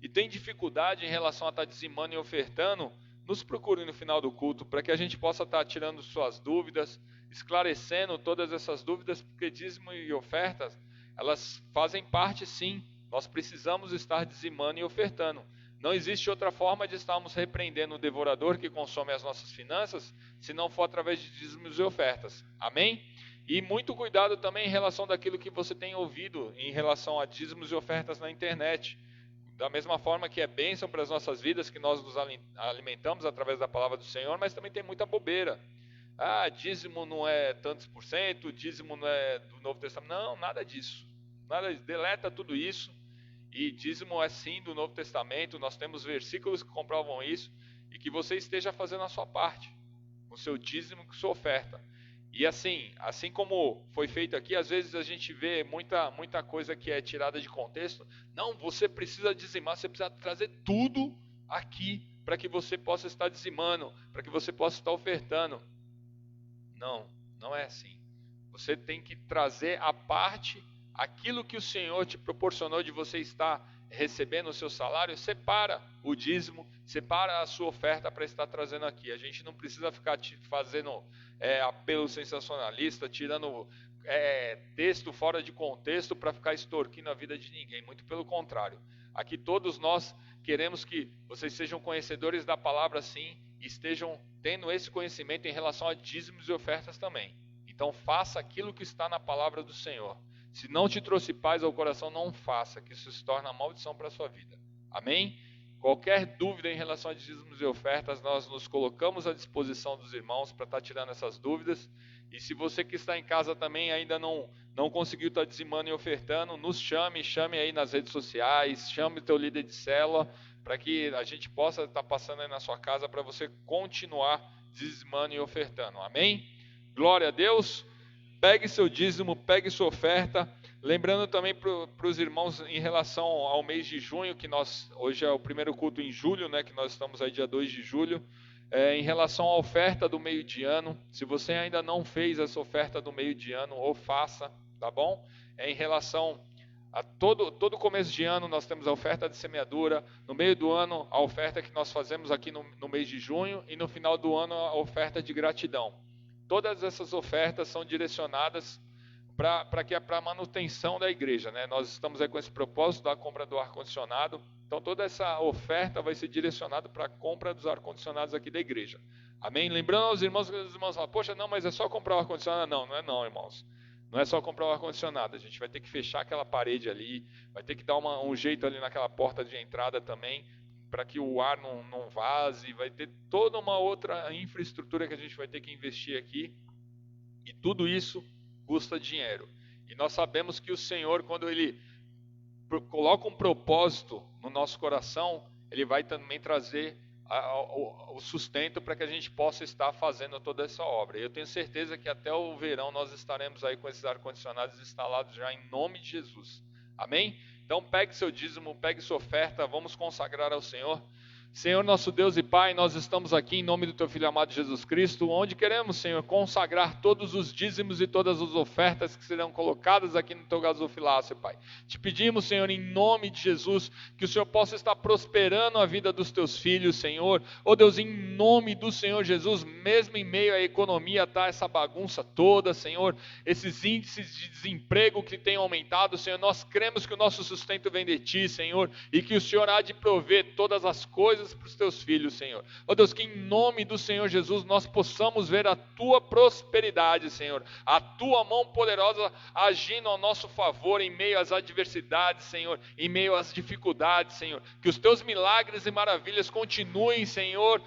e tem dificuldade em relação a estar dizimando e ofertando, nos procure no final do culto para que a gente possa estar tirando suas dúvidas, esclarecendo todas essas dúvidas, porque dízimo e ofertas, elas fazem parte sim, nós precisamos estar dizimando e ofertando. Não existe outra forma de estarmos repreendendo o devorador que consome as nossas finanças, se não for através de dízimos e ofertas. Amém? E muito cuidado também em relação daquilo que você tem ouvido em relação a dízimos e ofertas na internet. Da mesma forma que é bênção para as nossas vidas, que nós nos alimentamos através da palavra do Senhor, mas também tem muita bobeira. Dízimo não é tantos por cento, dízimo não é do Novo Testamento. Não, nada disso. Deleta tudo isso. E dízimo é sim do Novo Testamento, nós temos versículos que comprovam isso, e que você esteja fazendo a sua parte, com o seu dízimo, com sua oferta. E assim como foi feito aqui, às vezes a gente vê muita coisa que é tirada de contexto. Não, você precisa dizimar, você precisa trazer tudo aqui, para que você possa estar dizimando, para que você possa estar ofertando. Não é assim. Você tem que trazer a parte, aquilo que o Senhor te proporcionou de você estar recebendo o seu salário, separa o dízimo, separa a sua oferta para estar trazendo aqui. A gente não precisa ficar fazendo apelo sensacionalista, tirando texto fora de contexto para ficar extorquindo a vida de ninguém. Muito pelo contrário. Aqui todos nós queremos que vocês sejam conhecedores da palavra sim, e estejam tendo esse conhecimento em relação a dízimos e ofertas também. Então faça aquilo que está na palavra do Senhor. Se não te trouxe paz ao coração, não faça, que isso se torna maldição para a sua vida. Amém? Qualquer dúvida em relação a dízimos e ofertas, nós nos colocamos à disposição dos irmãos para estar tirando essas dúvidas. E se você que está em casa também ainda não conseguiu estar dizimando e ofertando, nos chame aí nas redes sociais, chame o teu líder de célula, para que a gente possa estar passando aí na sua casa para você continuar dizimando e ofertando. Amém? Glória a Deus. Pegue seu dízimo, pegue sua oferta. Lembrando também para os irmãos em relação ao mês de junho, que hoje é o primeiro culto em julho, né, que nós estamos aí dia 2 de julho. Em relação à oferta do meio de ano, se você ainda não fez essa oferta do meio de ano, ou faça, tá bom? Em relação a todo começo de ano, nós temos a oferta de semeadura. No meio do ano, a oferta que nós fazemos aqui no mês de junho. E no final do ano, a oferta de gratidão. Todas essas ofertas são direcionadas para a manutenção da igreja, né? Nós estamos aí com esse propósito da compra do ar-condicionado. Então toda essa oferta vai ser direcionada para a compra dos ar-condicionados aqui da igreja. Amém? Lembrando aos irmãos que os irmãos falam, poxa, não, mas é só comprar o ar-condicionado. Não é não, irmãos. Não é só comprar o ar-condicionado. A gente vai ter que fechar aquela parede ali, vai ter que dar um jeito ali naquela porta de entrada também, para que o ar não vaze, vai ter toda uma outra infraestrutura que a gente vai ter que investir aqui, e tudo isso custa dinheiro. E nós sabemos que o Senhor, quando Ele coloca um propósito no nosso coração, Ele vai também trazer o sustento para que a gente possa estar fazendo toda essa obra. E eu tenho certeza que até o verão nós estaremos aí com esses ar-condicionados instalados já em nome de Jesus. Amém? Então pegue seu dízimo, pegue sua oferta, vamos consagrar ao Senhor. Senhor nosso Deus e Pai, nós estamos aqui em nome do Teu Filho amado Jesus Cristo, onde queremos, Senhor, consagrar todos os dízimos e todas as ofertas que serão colocadas aqui no Teu gasofilácio, Pai. Te pedimos, Senhor, em nome de Jesus, que o Senhor possa estar prosperando a vida dos Teus filhos, Senhor. Ó Deus, em nome do Senhor Jesus, mesmo em meio à economia, tá essa bagunça toda, Senhor, esses índices de desemprego que têm aumentado, Senhor, nós cremos que o nosso sustento vem de Ti, Senhor, e que o Senhor há de prover todas as coisas para os Teus filhos, Senhor. Ó Deus, que em nome do Senhor Jesus nós possamos ver a Tua prosperidade, Senhor, a Tua mão poderosa agindo ao nosso favor em meio às adversidades, Senhor, em meio às dificuldades, Senhor, que os Teus milagres e maravilhas continuem, Senhor,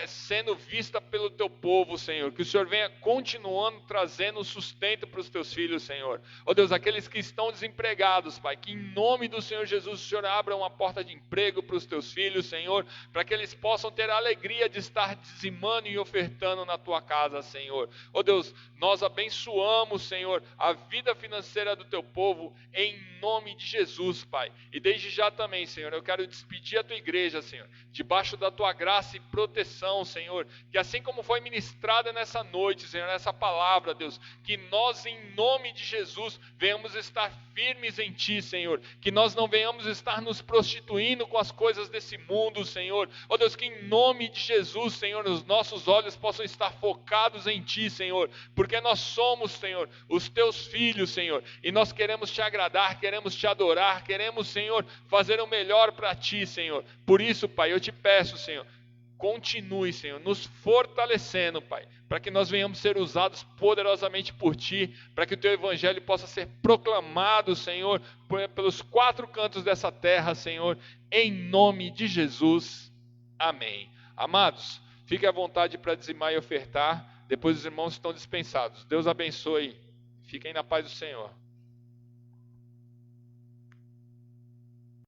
sendo vista pelo Teu povo, Senhor, que o Senhor venha continuando trazendo sustento para os Teus filhos, Senhor. Ó Deus, aqueles que estão desempregados, Pai, que em nome do Senhor Jesus o Senhor abra uma porta de emprego para os Teus filhos, Senhor, para que eles possam ter a alegria de estar dizimando e ofertando na Tua casa, Senhor. Ó Deus, nós abençoamos, Senhor, a vida financeira do Teu povo em nome de Jesus, Pai. E desde já também, Senhor, eu quero despedir a Tua igreja, Senhor, debaixo da Tua graça e proteção, Senhor, que assim como foi ministrada nessa noite, Senhor, nessa palavra, Deus, que nós em nome de Jesus venhamos estar firmes em Ti, Senhor, que nós não venhamos estar nos prostituindo com as coisas desse mundo, Senhor. Ó Deus, que em nome de Jesus, Senhor, os nossos olhos possam estar focados em Ti, Senhor, porque nós somos, Senhor, os Teus filhos, Senhor, e nós queremos Te agradar, queremos Te adorar, queremos, Senhor, fazer o melhor para Ti, Senhor. Por isso, Pai, eu Te peço, Senhor, continue, Senhor, nos fortalecendo, Pai, para que nós venhamos ser usados poderosamente por Ti, para que o Teu Evangelho possa ser proclamado, Senhor, pelos 4 cantos dessa terra, Senhor, em nome de Jesus. Amém. Amados, fiquem à vontade para dizimar e ofertar, depois os irmãos estão dispensados. Deus abençoe. Fiquem na paz do Senhor.